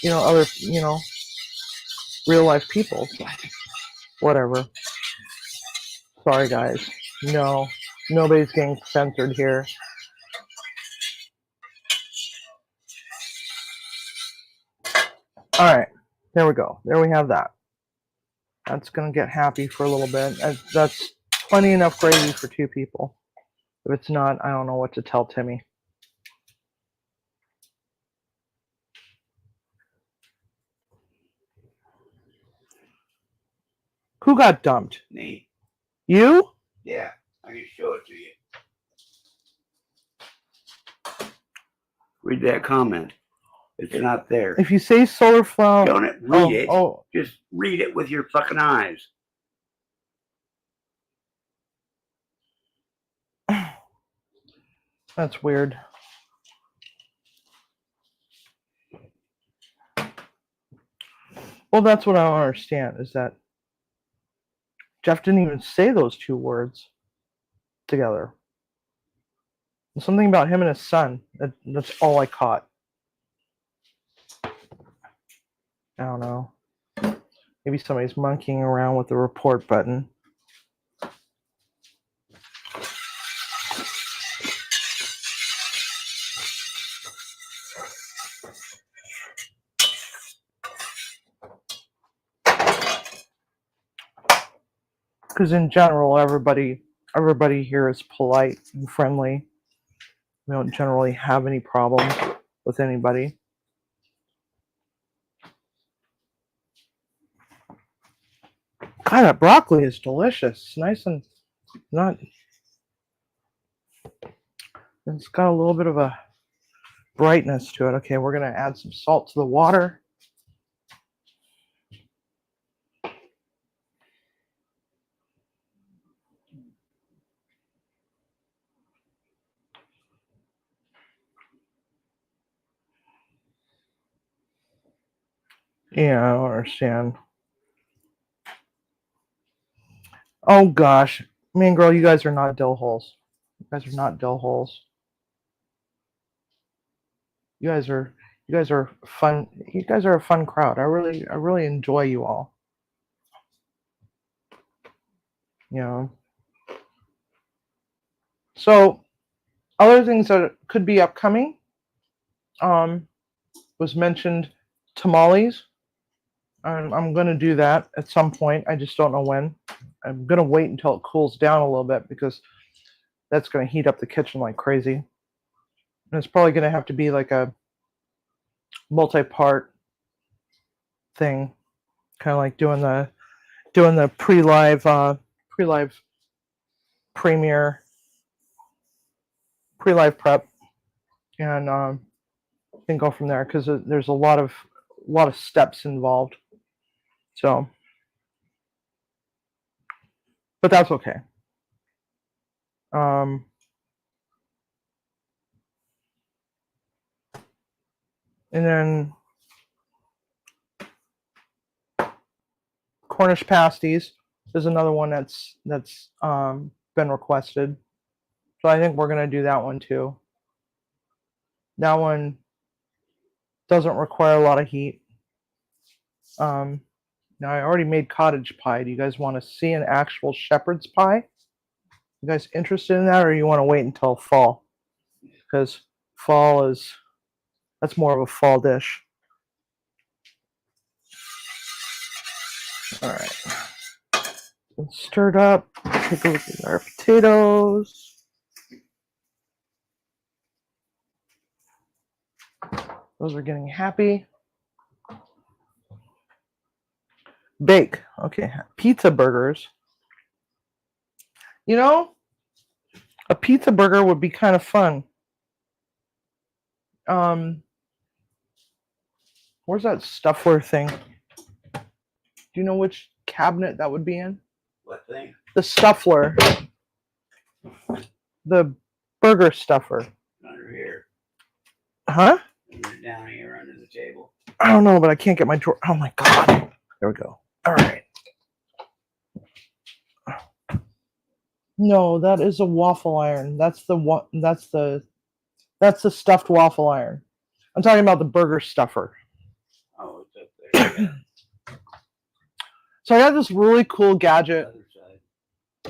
other real life people. So, whatever. Sorry guys. No, nobody's getting censored here. All right, there we go. There we have that. That's gonna get happy for a little bit. That's plenty enough gravy for 2 people. If it's not, I don't know what to tell Timmy. Who got dumped? Me. You? Yeah, I can show it to you. Read that comment. It's not there. If you say solar flow, Don't read it. Oh, Just read it with your fucking eyes. that's weird. Well, that's what I don't understand, is that Jeff didn't even say those 2 words together. Something about him and his son. That's all I caught. I don't know. Maybe somebody's monkeying around with the report button. Because in general, everybody here is polite and friendly. We don't generally have any problems with anybody. God, that broccoli is delicious. It's nice and not. It's got a little bit of a brightness to it. Okay, we're gonna add some salt to the water. Yeah, I don't understand. Oh gosh, man, girl, you guys are not dill holes. You guys are not dill holes. You guys are fun. You guys are a fun crowd. I really enjoy you all. You know. So, other things that could be upcoming. Was mentioned tamales. I'm going to do that at some point. I just don't know when. I'm going to wait until it cools down a little bit because that's going to heat up the kitchen like crazy. And it's probably going to have to be like a multi-part thing, kind of like doing the pre-live premiere, pre-live prep, and then go from there because there's a lot of steps involved. So, but that's okay. And then Cornish pasties is another one that's been requested. So I think we're gonna do that one too. That one doesn't require a lot of heat. Now I already made cottage pie. Do you guys want to see an actual shepherd's pie? You guys interested in that, or you want to wait until fall? Because fall that's more of a fall dish. All right. Stirred up. Take a look at our potatoes. Those are getting happy. Bake. Okay. Pizza burgers. You know, a pizza burger would be kind of fun. Where's that Stuffler thing? Do you know which cabinet that would be in? What thing? The Stuffler. The burger stuffer. Under here. Huh? Down here under the table. I don't know, but I can't get my drawer. Oh my God. There we go. All right. No, that is a waffle iron. That's the stuffed waffle iron. I'm talking about the burger stuffer. Oh, it's up there. Yeah. So I got this really cool gadget. Other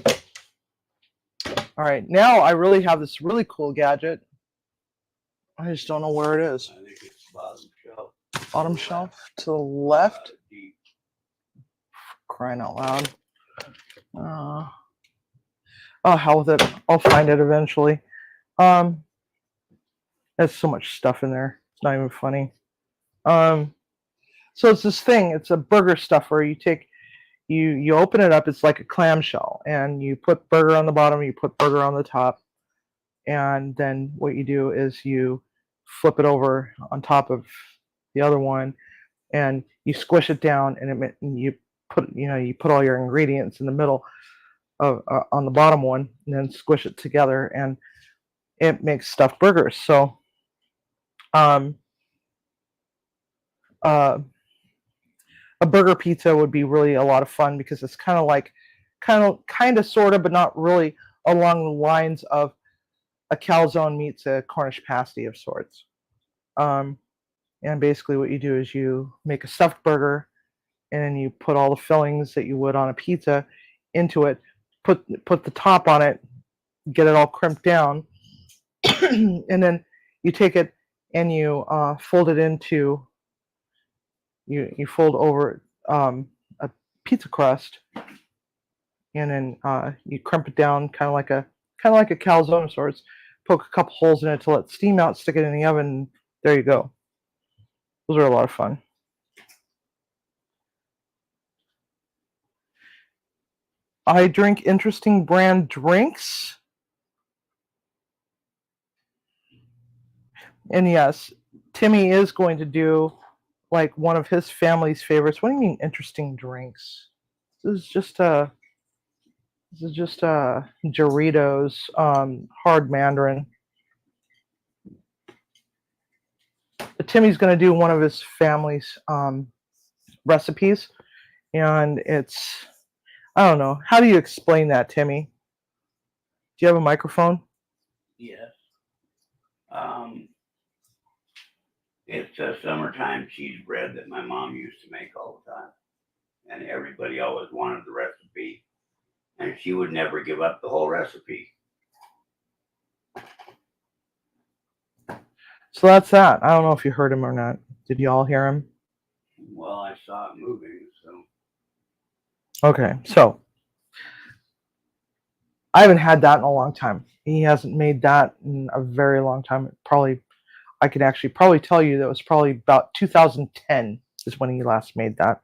side. All right, now I really have this really cool gadget. I just don't know where it is. I think it's bottom shelf. Bottom shelf to the left. Deep. Crying out loud. Oh, hell with it. I'll find it eventually. There's so much stuff in there. It's not even funny. So it's this thing. It's a burger stuffer. You open it up. It's like a clamshell, and you put burger on the bottom. You put burger on the top, and then what you do is you flip it over on top of the other one, and you squish it down, and you put all your ingredients in the middle of on the bottom one, and then squish it together, and it makes stuffed burgers. So, a burger pizza would be really a lot of fun because it's kind of sort of, but not really along the lines of a calzone meets a Cornish pasty of sorts. And basically what you do is you make a stuffed burger, and then you put all the fillings that you would on a pizza into it, put the top on it, get it all crimped down, and then you take it and you fold it into, you fold over a pizza crust, and then you crimp it down kind of like a calzone of sorts, poke a couple holes in it to let steam out, stick it in the oven, and there you go. Those are a lot of fun. I drink interesting brand drinks. And yes, Timmy is going to do like one of his family's favorites. What do you mean interesting drinks? This is just Doritos hard mandarin. But Timmy's going to do one of his family's recipes, and it's, I don't know. How do you explain that, Timmy? Do you have a microphone? Yes. It's a summertime cheese bread that my mom used to make all the time. And everybody always wanted the recipe. And she would never give up the whole recipe. So that's that. I don't know if you heard him or not. Did you all hear him? Well, I saw it moving, so. Okay, so I haven't had that in a long time. He hasn't made that in a very long time. I could actually probably tell you that was probably about 2010 is when he last made that.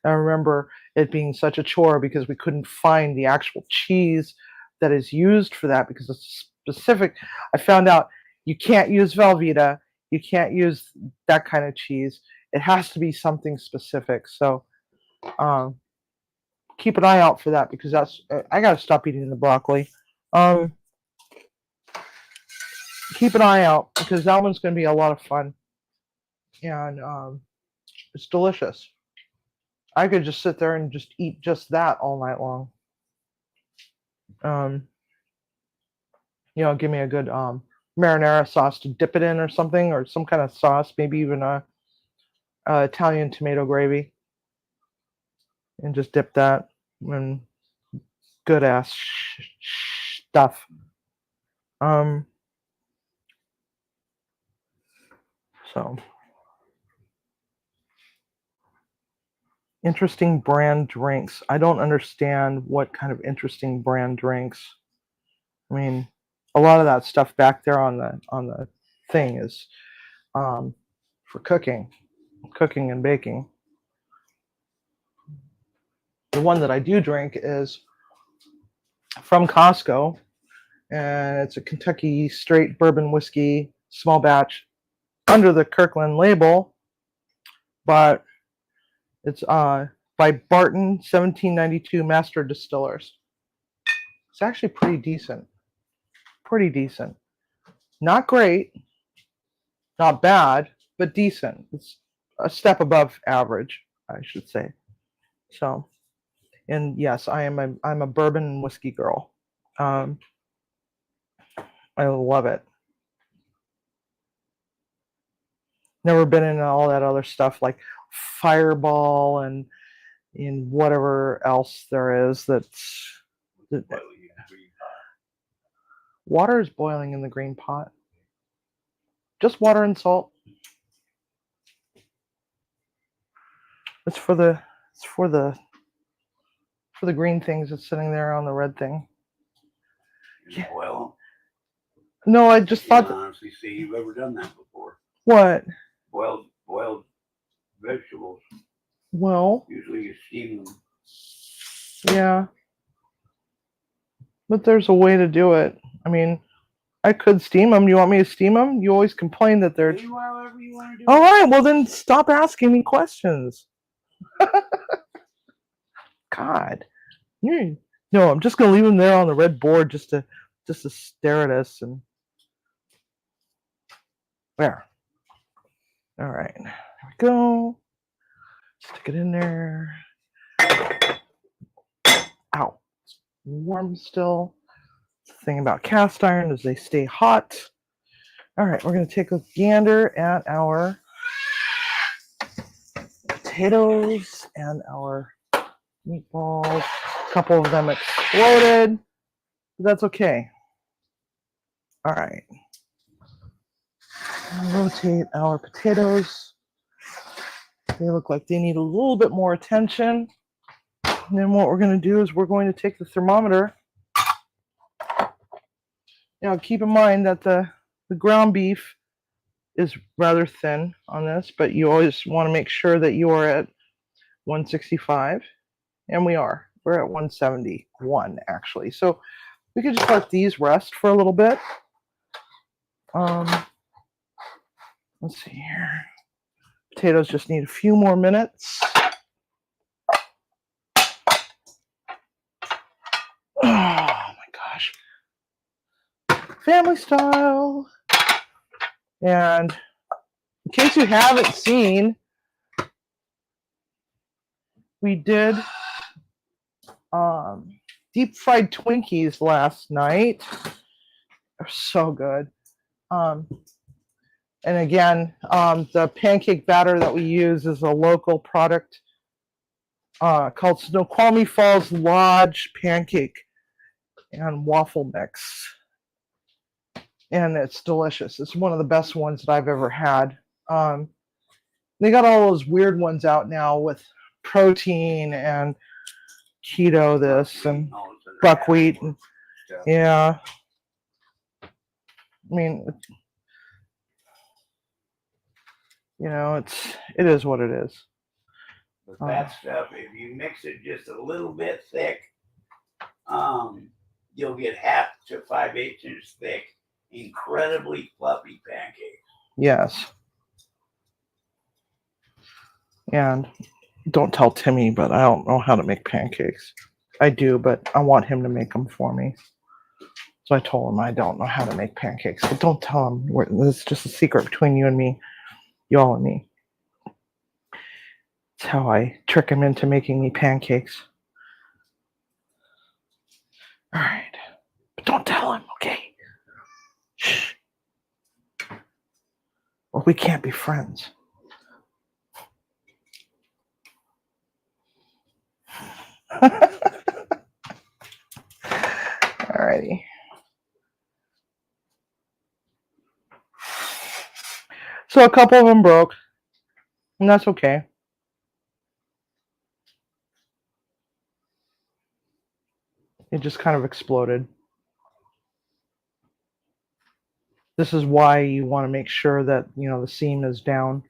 I remember it being such a chore because we couldn't find the actual cheese that is used for that because it's specific. I found out you can't use Velveeta. You can't use that kind of cheese. It has to be something specific. So keep an eye out for that because I got to stop eating the broccoli. Keep an eye out because that one's going to be a lot of fun, and it's delicious. I could just sit there and just eat just that all night long. Give me a good marinara sauce to dip it in or something, or some kind of sauce, maybe even a Italian tomato gravy, and just dip that in good ass stuff. So interesting brand drinks. I don't understand what kind of interesting brand drinks. I mean, a lot of that stuff back there on the thing is for cooking and baking. The one that I do drink is from Costco, and it's a Kentucky straight bourbon whiskey, small batch, under the Kirkland label, but it's by Barton 1792 Master Distillers. It's actually pretty decent. Not great, not bad, but decent. It's a step above average, I should say. So, and yes, I'm a bourbon and whiskey girl. I love it. Never been into all that other stuff like Fireball and in whatever else there is that's that water is boiling in the green pot. Just water and salt. It's for the green things that's sitting there on the red thing. Yeah. Well, no, I just thought. Honestly, see, you've ever done that before? What? Boiled vegetables. Well. Usually you steam them. Yeah. But there's a way to do it. I mean, I could steam them. You want me to steam them? You always complain that they're. However you want to do All right. Well, then stop asking me questions. God. No, I'm just gonna leave them there on the red board just to stare at us and. There. All right. There we go. Stick it in there. Ow. It's warm still. The thing about cast iron is they stay hot. All right, we're going to take a gander at our potatoes and our meatballs. A couple of them exploded, but that's okay. All right. I'll rotate our potatoes. They look like they need a little bit more attention. And then what we're going to do is we're going to take the thermometer. Now keep in mind that the ground beef is rather thin on this, but you always want to make sure that you are at 165, and we are. We're at 171 actually. So we could just let these rest for a little bit. Let's see here. Potatoes just need a few more minutes. Oh my gosh. Family style. And in case you haven't seen, we did deep fried Twinkies last night. They're so good. And again, the pancake batter that we use is a local product called Snoqualmie Falls Lodge Pancake and Waffle Mix. And it's delicious. It's one of the best ones that I've ever had. They got all those weird ones out now with protein and keto this and buckwheat. And, yeah. I mean, you know, it is what it is. But that stuff, if you mix it just a little bit thick, you'll get half to 5/8 inches thick, incredibly fluffy pancakes. Yes. And don't tell Timmy, but I don't know how to make pancakes. I do, but I want him to make them for me. So I told him I don't know how to make pancakes, but don't tell him. This is just a secret between you and me, y'all and me. That's how I trick him into making me pancakes. All right. But don't tell him, okay? Shh. Or we can't be friends. Alrighty. So a couple of them broke, and that's okay. It just kind of exploded. This is why you want to make sure that, you know, the seam is down.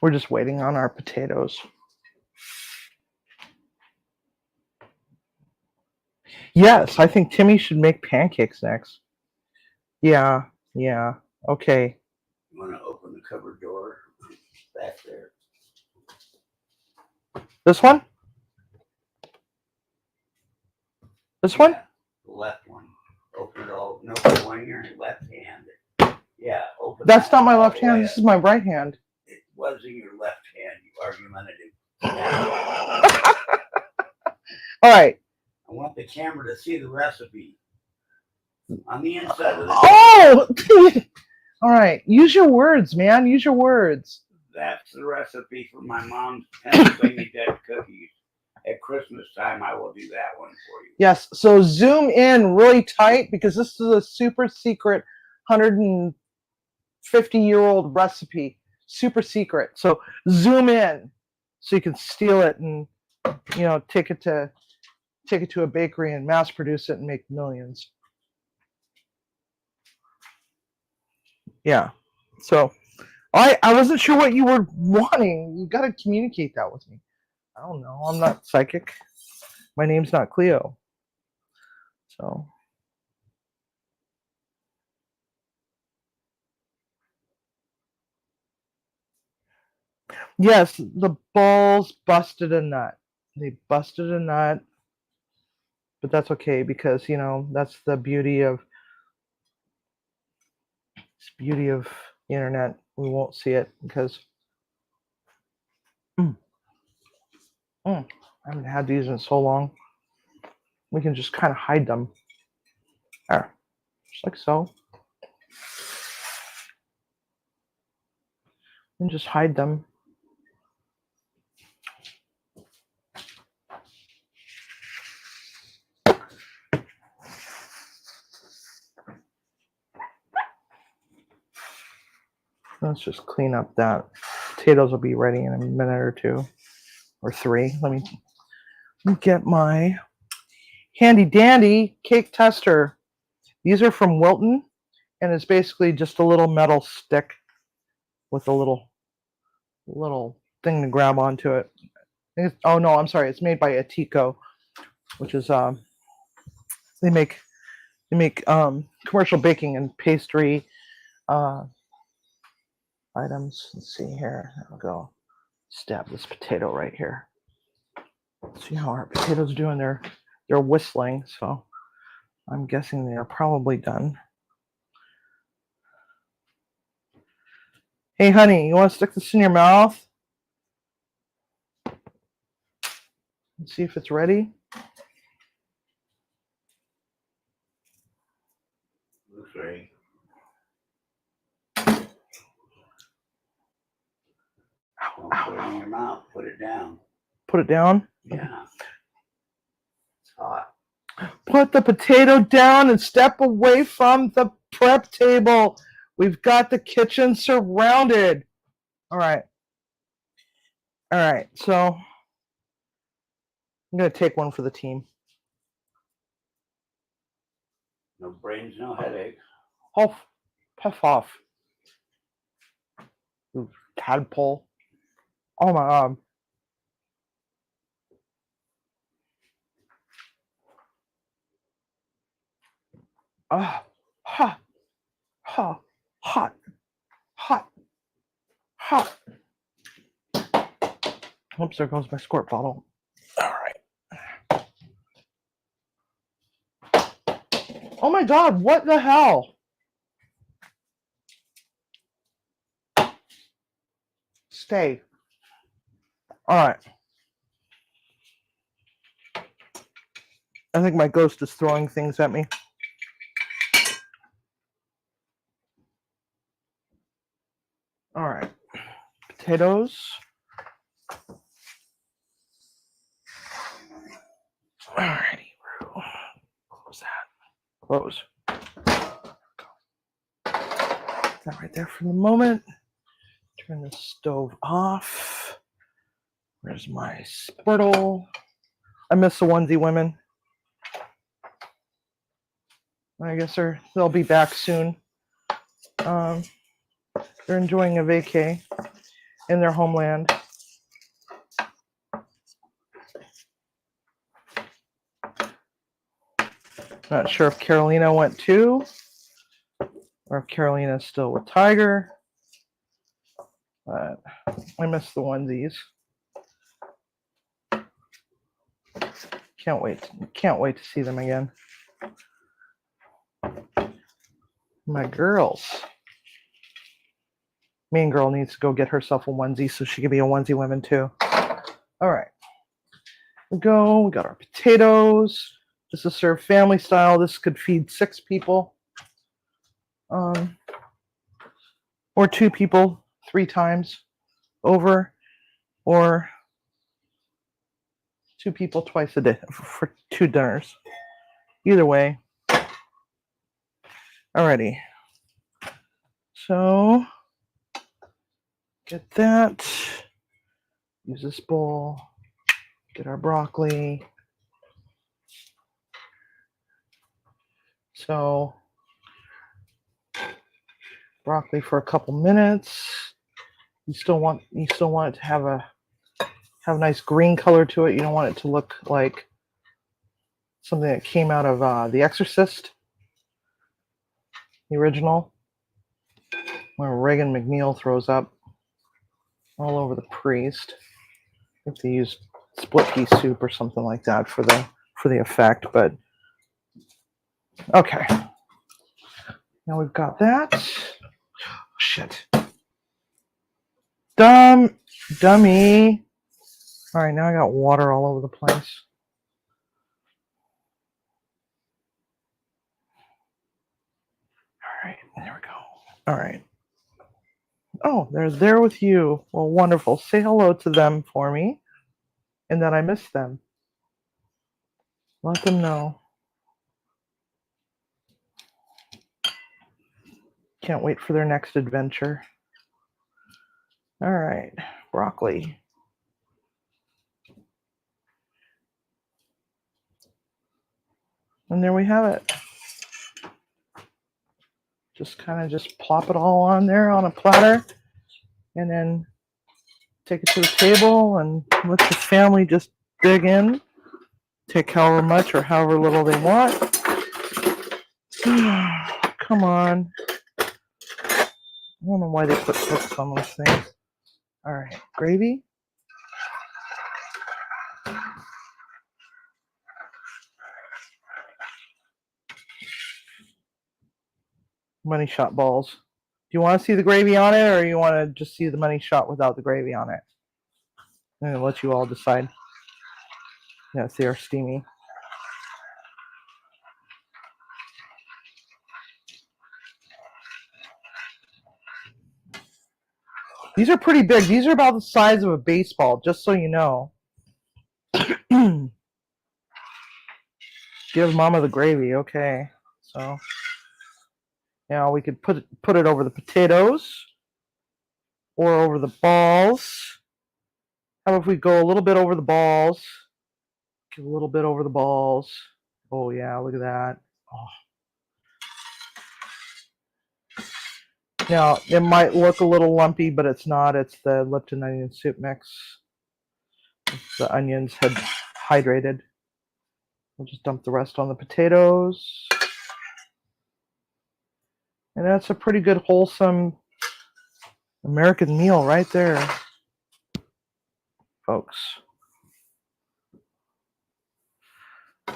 We're just waiting on our potatoes. Yes, I think Timmy should make pancakes next. Yeah, okay. You want to open the cupboard door back there? This one? This one? The left one. Open it all. No, the one in your left hand. Yeah, open. That's that not my all left the way hand. up. This is my right hand. It was in your left hand, you argumentative. All right. I want the camera to see the recipe on the inside of the. Oh! All right. Use your words, man. Use your words. That's the recipe for my mom's Pennsylvania Dutch cookies. At Christmas time, I will do that one for you. Yes. So zoom in really tight because this is a super secret 150-year-old recipe. Super secret. So zoom in so you can steal it and take it to a bakery and mass produce it and make millions. Yeah. So I wasn't sure what you were wanting. You got to communicate that with me. I don't know. I'm not psychic. My name's not Cleo. So. Yes, the balls busted a nut. They busted a nut. But that's okay because, that's the beauty of the internet. We won't see it because I haven't had these in so long. We can just kind of hide them. There, just like so. And just hide them. Let's just clean up that. Potatoes will be ready in a minute or two or three. Let me get my handy dandy cake tester. These are from Wilton, and it's basically just a little metal stick with a little thing to grab onto it. Oh no, I'm sorry. It's made by Atico, which is they make commercial baking and pastry items. Let's see here. I'll go stab this potato right here. See how our potatoes are doing. They're whistling, so I'm guessing they are probably done. Hey, honey, you want to stick this in your mouth? Let's see if it's ready. Looks ready. Don't put it in your mouth. Put it down. Put it down? Yeah. It's hot. Put the potato down and step away from the prep table. We've got the kitchen surrounded. All right. So I'm going to take one for the team. No brains, no headaches. Oh, puff off. Ooh, tadpole. Oh my God. Ah, hot, hot, hot, hot, hot. Oops, there goes my squirt bottle. All right. Oh my God, what the hell? Stay. All right. I think my ghost is throwing things at me. All right. Potatoes. All righty. Close that. Close. Put that right there for the moment. Turn the stove off. Where's my Squirtle? I miss the onesie women. I guess they'll be back soon. They're enjoying a vacay in their homeland. Not sure if Carolina went too, or if Carolina's still with Tiger. But I miss the onesies. Can't wait to see them again. My girls. Mean girl needs to go get herself a onesie so she can be a onesie woman too. All right. We go. We got our potatoes. This is served family style. This could feed 6 people. Or 2 people 3 times over, or 2 people twice a day for 2 dinners. Either way. Alrighty. So get that. Use this bowl. Get our broccoli. So broccoli for a couple minutes. You still want it to have a nice green color to it. You don't want it to look like something that came out of The Exorcist, the original, where Reagan McNeil throws up all over the priest. I think they used split pea soup or something like that for the effect, but okay. Now we've got that. Shit. Dummy. All right, now I got water all over the place. All right, there we go. All right. Oh, they're there with you. Well, wonderful. Say hello to them for me, and that I miss them. Let them know. Can't wait for their next adventure. All right, broccoli. And there we have it. Just kind of plop it all on there on a platter, and then take it to the table and let your family just dig in. Take however much or however little they want. Come on. I don't know why they put hooks on those things. All right, gravy. Money shot balls. Do you want to see the gravy on it, or you want to just see the money shot without the gravy on it? I'm going to let you all decide. Yes, they are steamy. These are pretty big. These are about the size of a baseball, just so you know. Give mama the gravy. Okay. So now we could put it over the potatoes or over the balls. How about if we go a little bit over the balls? Give a little bit over the balls. Oh yeah, look at that. Oh. Now, it might look a little lumpy, but it's not. It's the Lipton onion soup mix. The onions had hydrated. We'll just dump the rest on the potatoes. And that's a pretty good, wholesome American meal right there, folks.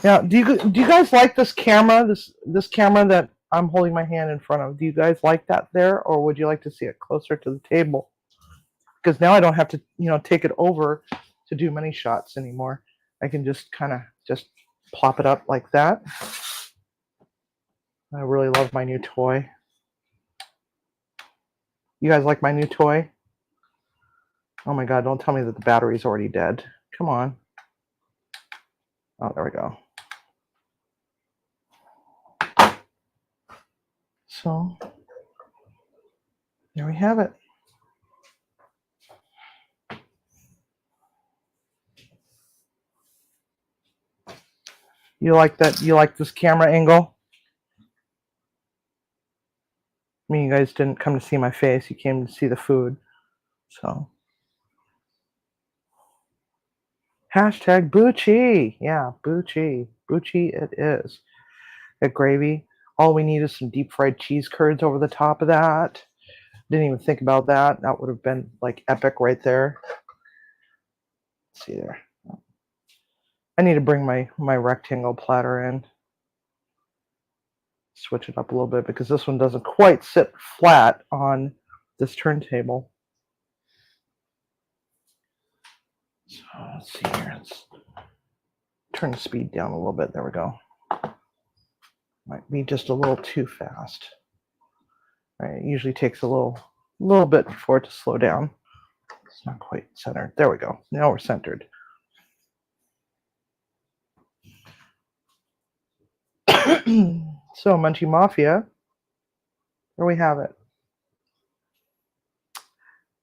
Now, do you guys like this camera? This camera that I'm holding my hand in front of. Do you guys like that there, or would you like to see it closer to the table? Because now I don't have to, take it over to do many shots anymore. I can just kind of just plop it up like that. I really love my new toy. You guys like my new toy? Oh my God, don't tell me that the battery's already dead. Come on. Oh, there we go. So, there we have it. You like that? You like this camera angle? I mean, you guys didn't come to see my face. You came to see the food. So, hashtag Bucci. Yeah, Bucci. Bucci it is. That gravy. All we need is some deep fried cheese curds over the top of that. Didn't even think about that. That would have been like epic right there. Let's see there. I need to bring my rectangle platter in. Switch it up a little bit because this one doesn't quite sit flat on this turntable. So let's see here. Let's turn the speed down a little bit. There we go. Might be just a little too fast. Right, it usually takes a little bit for it to slow down. It's not quite centered. There we go. Now we're centered. So Munchie Mafia, there we have it.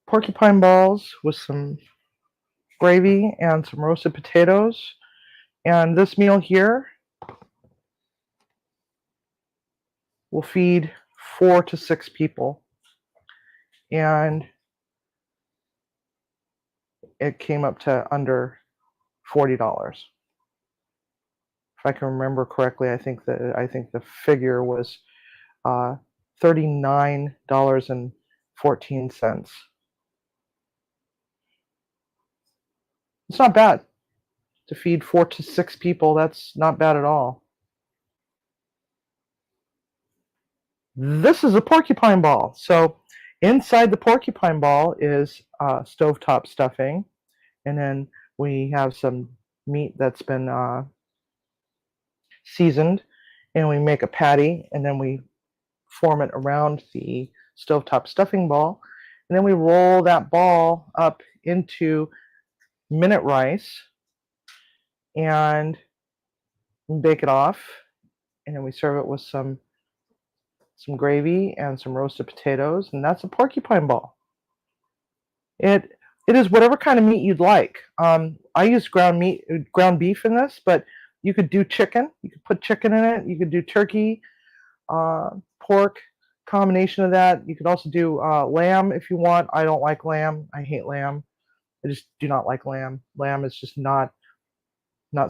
Porcupine balls with some gravy and some roasted potatoes. And this meal here will feed 4 to 6 people. And it came up to under $40. If I can remember correctly, I think the figure was $39.14. It's not bad to feed 4 to 6 people. That's not bad at all. This is a porcupine ball. So inside the porcupine ball is stovetop stuffing, and then we have some meat that's been seasoned, and we make a patty, and then we form it around the stovetop stuffing ball, and then we roll that ball up into minute rice and bake it off, and then we serve it with some gravy and some roasted potatoes, and that's a porcupine ball. It is whatever kind of meat you'd like. I use ground beef in this, but you could do chicken. You could put chicken in it. You could do turkey, pork, combination of that. You could also do lamb if you want. I don't like lamb. I hate lamb. I just do not like lamb. Lamb is just not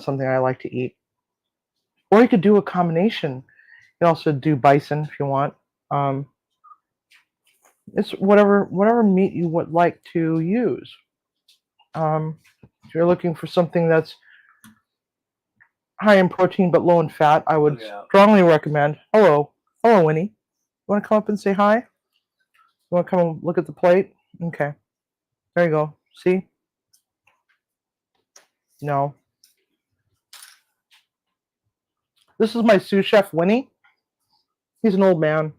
something I like to eat. Or you could do a combination. You can also do bison if you want. It's whatever meat you would like to use. If you're looking for something that's high in protein but low in fat, I would strongly recommend. Hello, Winnie. You want to come up and say hi? You want to come and look at the plate? Okay. There you go. See? No. This is my sous chef, Winnie. He's an old man.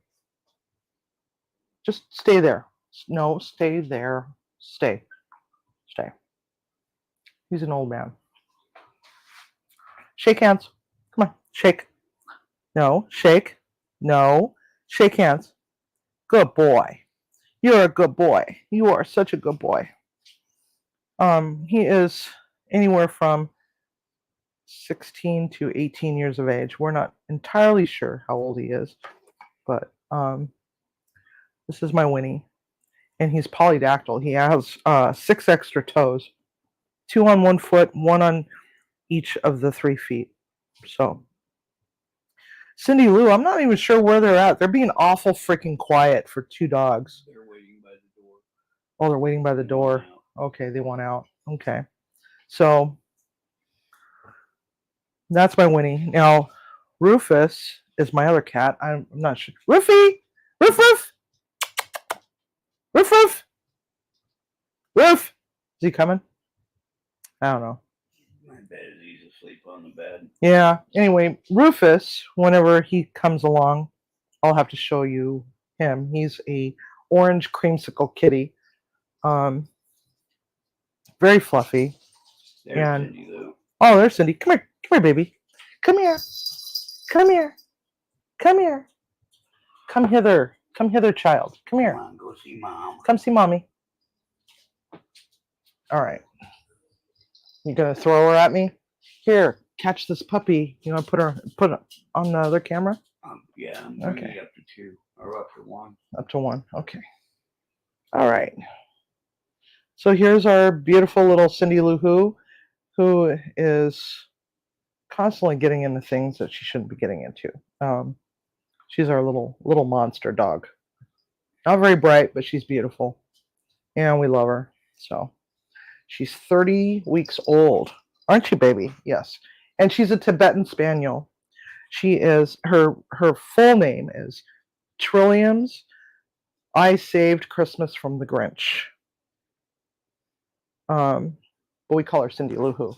Just stay there. No, stay there. Stay. He's an old man. Shake hands. Come on. Shake. No. Shake. No. Shake hands. Good boy. You're a good boy. You are such a good boy. He is anywhere from 16 to 18 years of age. We're not entirely sure how old he is, but this is my Winnie, and he's polydactyl. He has 6 extra toes, 2 on one foot, 1 on each of the 3 feet. So Cindy Lou, I'm not even sure where they're at. They're being awful freaking quiet for 2 dogs. They're waiting by the door. Oh, they're waiting by the door. Okay, they want out. Okay. So that's my Winnie. Now, Rufus is my other cat. I'm not sure. Roofy! Roof, roof! Roof, roof! Roof! Is he coming? I don't know. My bed is he's asleep on the bed. Yeah. Anyway, Rufus, whenever he comes along, I'll have to show you him. He's a orange creamsicle kitty. Very fluffy. There's Cindy Lou. Oh, there's Cindy. Come here, baby. Come here. Come here. Come here. Come hither. Come hither, child. Come here. Come on, go see Mom. Come see Mommy. All right. You gonna throw her at me? Here, catch this puppy. You want to put it on the other camera? Yeah, I'm bringing it up to 2 or up to 1. Up to 1. Okay. All right. So here's our beautiful little Cindy Lou who is constantly getting into things that she shouldn't be getting into. She's our little monster dog. Not very bright, but she's beautiful, and we love her. So she's 30 weeks old, aren't you, baby? Yes, and she's a Tibetan Spaniel. She is her full name is Trilliums I saved Christmas from the Grinch. But we call her Cindy Lou Who.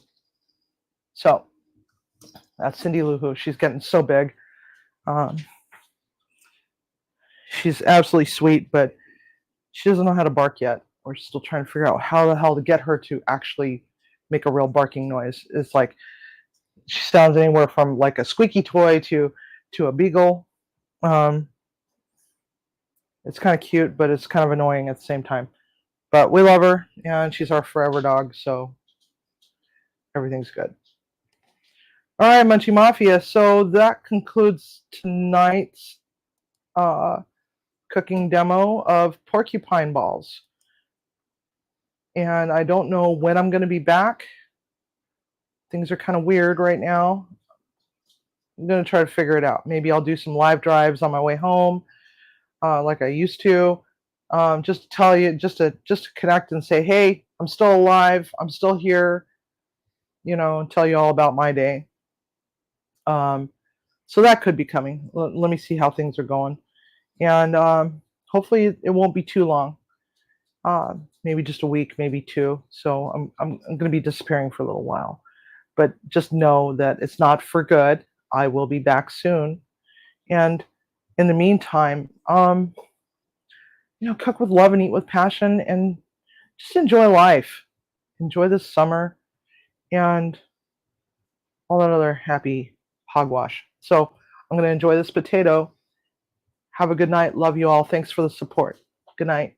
So that's Cindy Lou Who. She's getting so big. She's absolutely sweet, but she doesn't know how to bark yet. We're still trying to figure out how the hell to get her to actually make a real barking noise. It's like she sounds anywhere from like a squeaky toy to a beagle. It's kind of cute, but it's kind of annoying at the same time. But we love her, and she's our forever dog, so everything's good. All right, Munchie Mafia. So that concludes tonight's cooking demo of porcupine balls. And I don't know when I'm going to be back. Things are kind of weird right now. I'm going to try to figure it out. Maybe I'll do some live drives on my way home, like I used to. Just to tell you, just to connect and say, hey, I'm still alive. I'm still here. You know, and tell you all about my day. So that could be coming. Let me see how things are going. And hopefully it won't be too long. Maybe just a week, maybe two. So I'm going to be disappearing for a little while. But just know that it's not for good. I will be back soon. And in the meantime, cook with love and eat with passion and just enjoy life. Enjoy this summer and all that other happy hogwash. So I'm going to enjoy this potato. Have a good night. Love you all. Thanks for the support. Good night.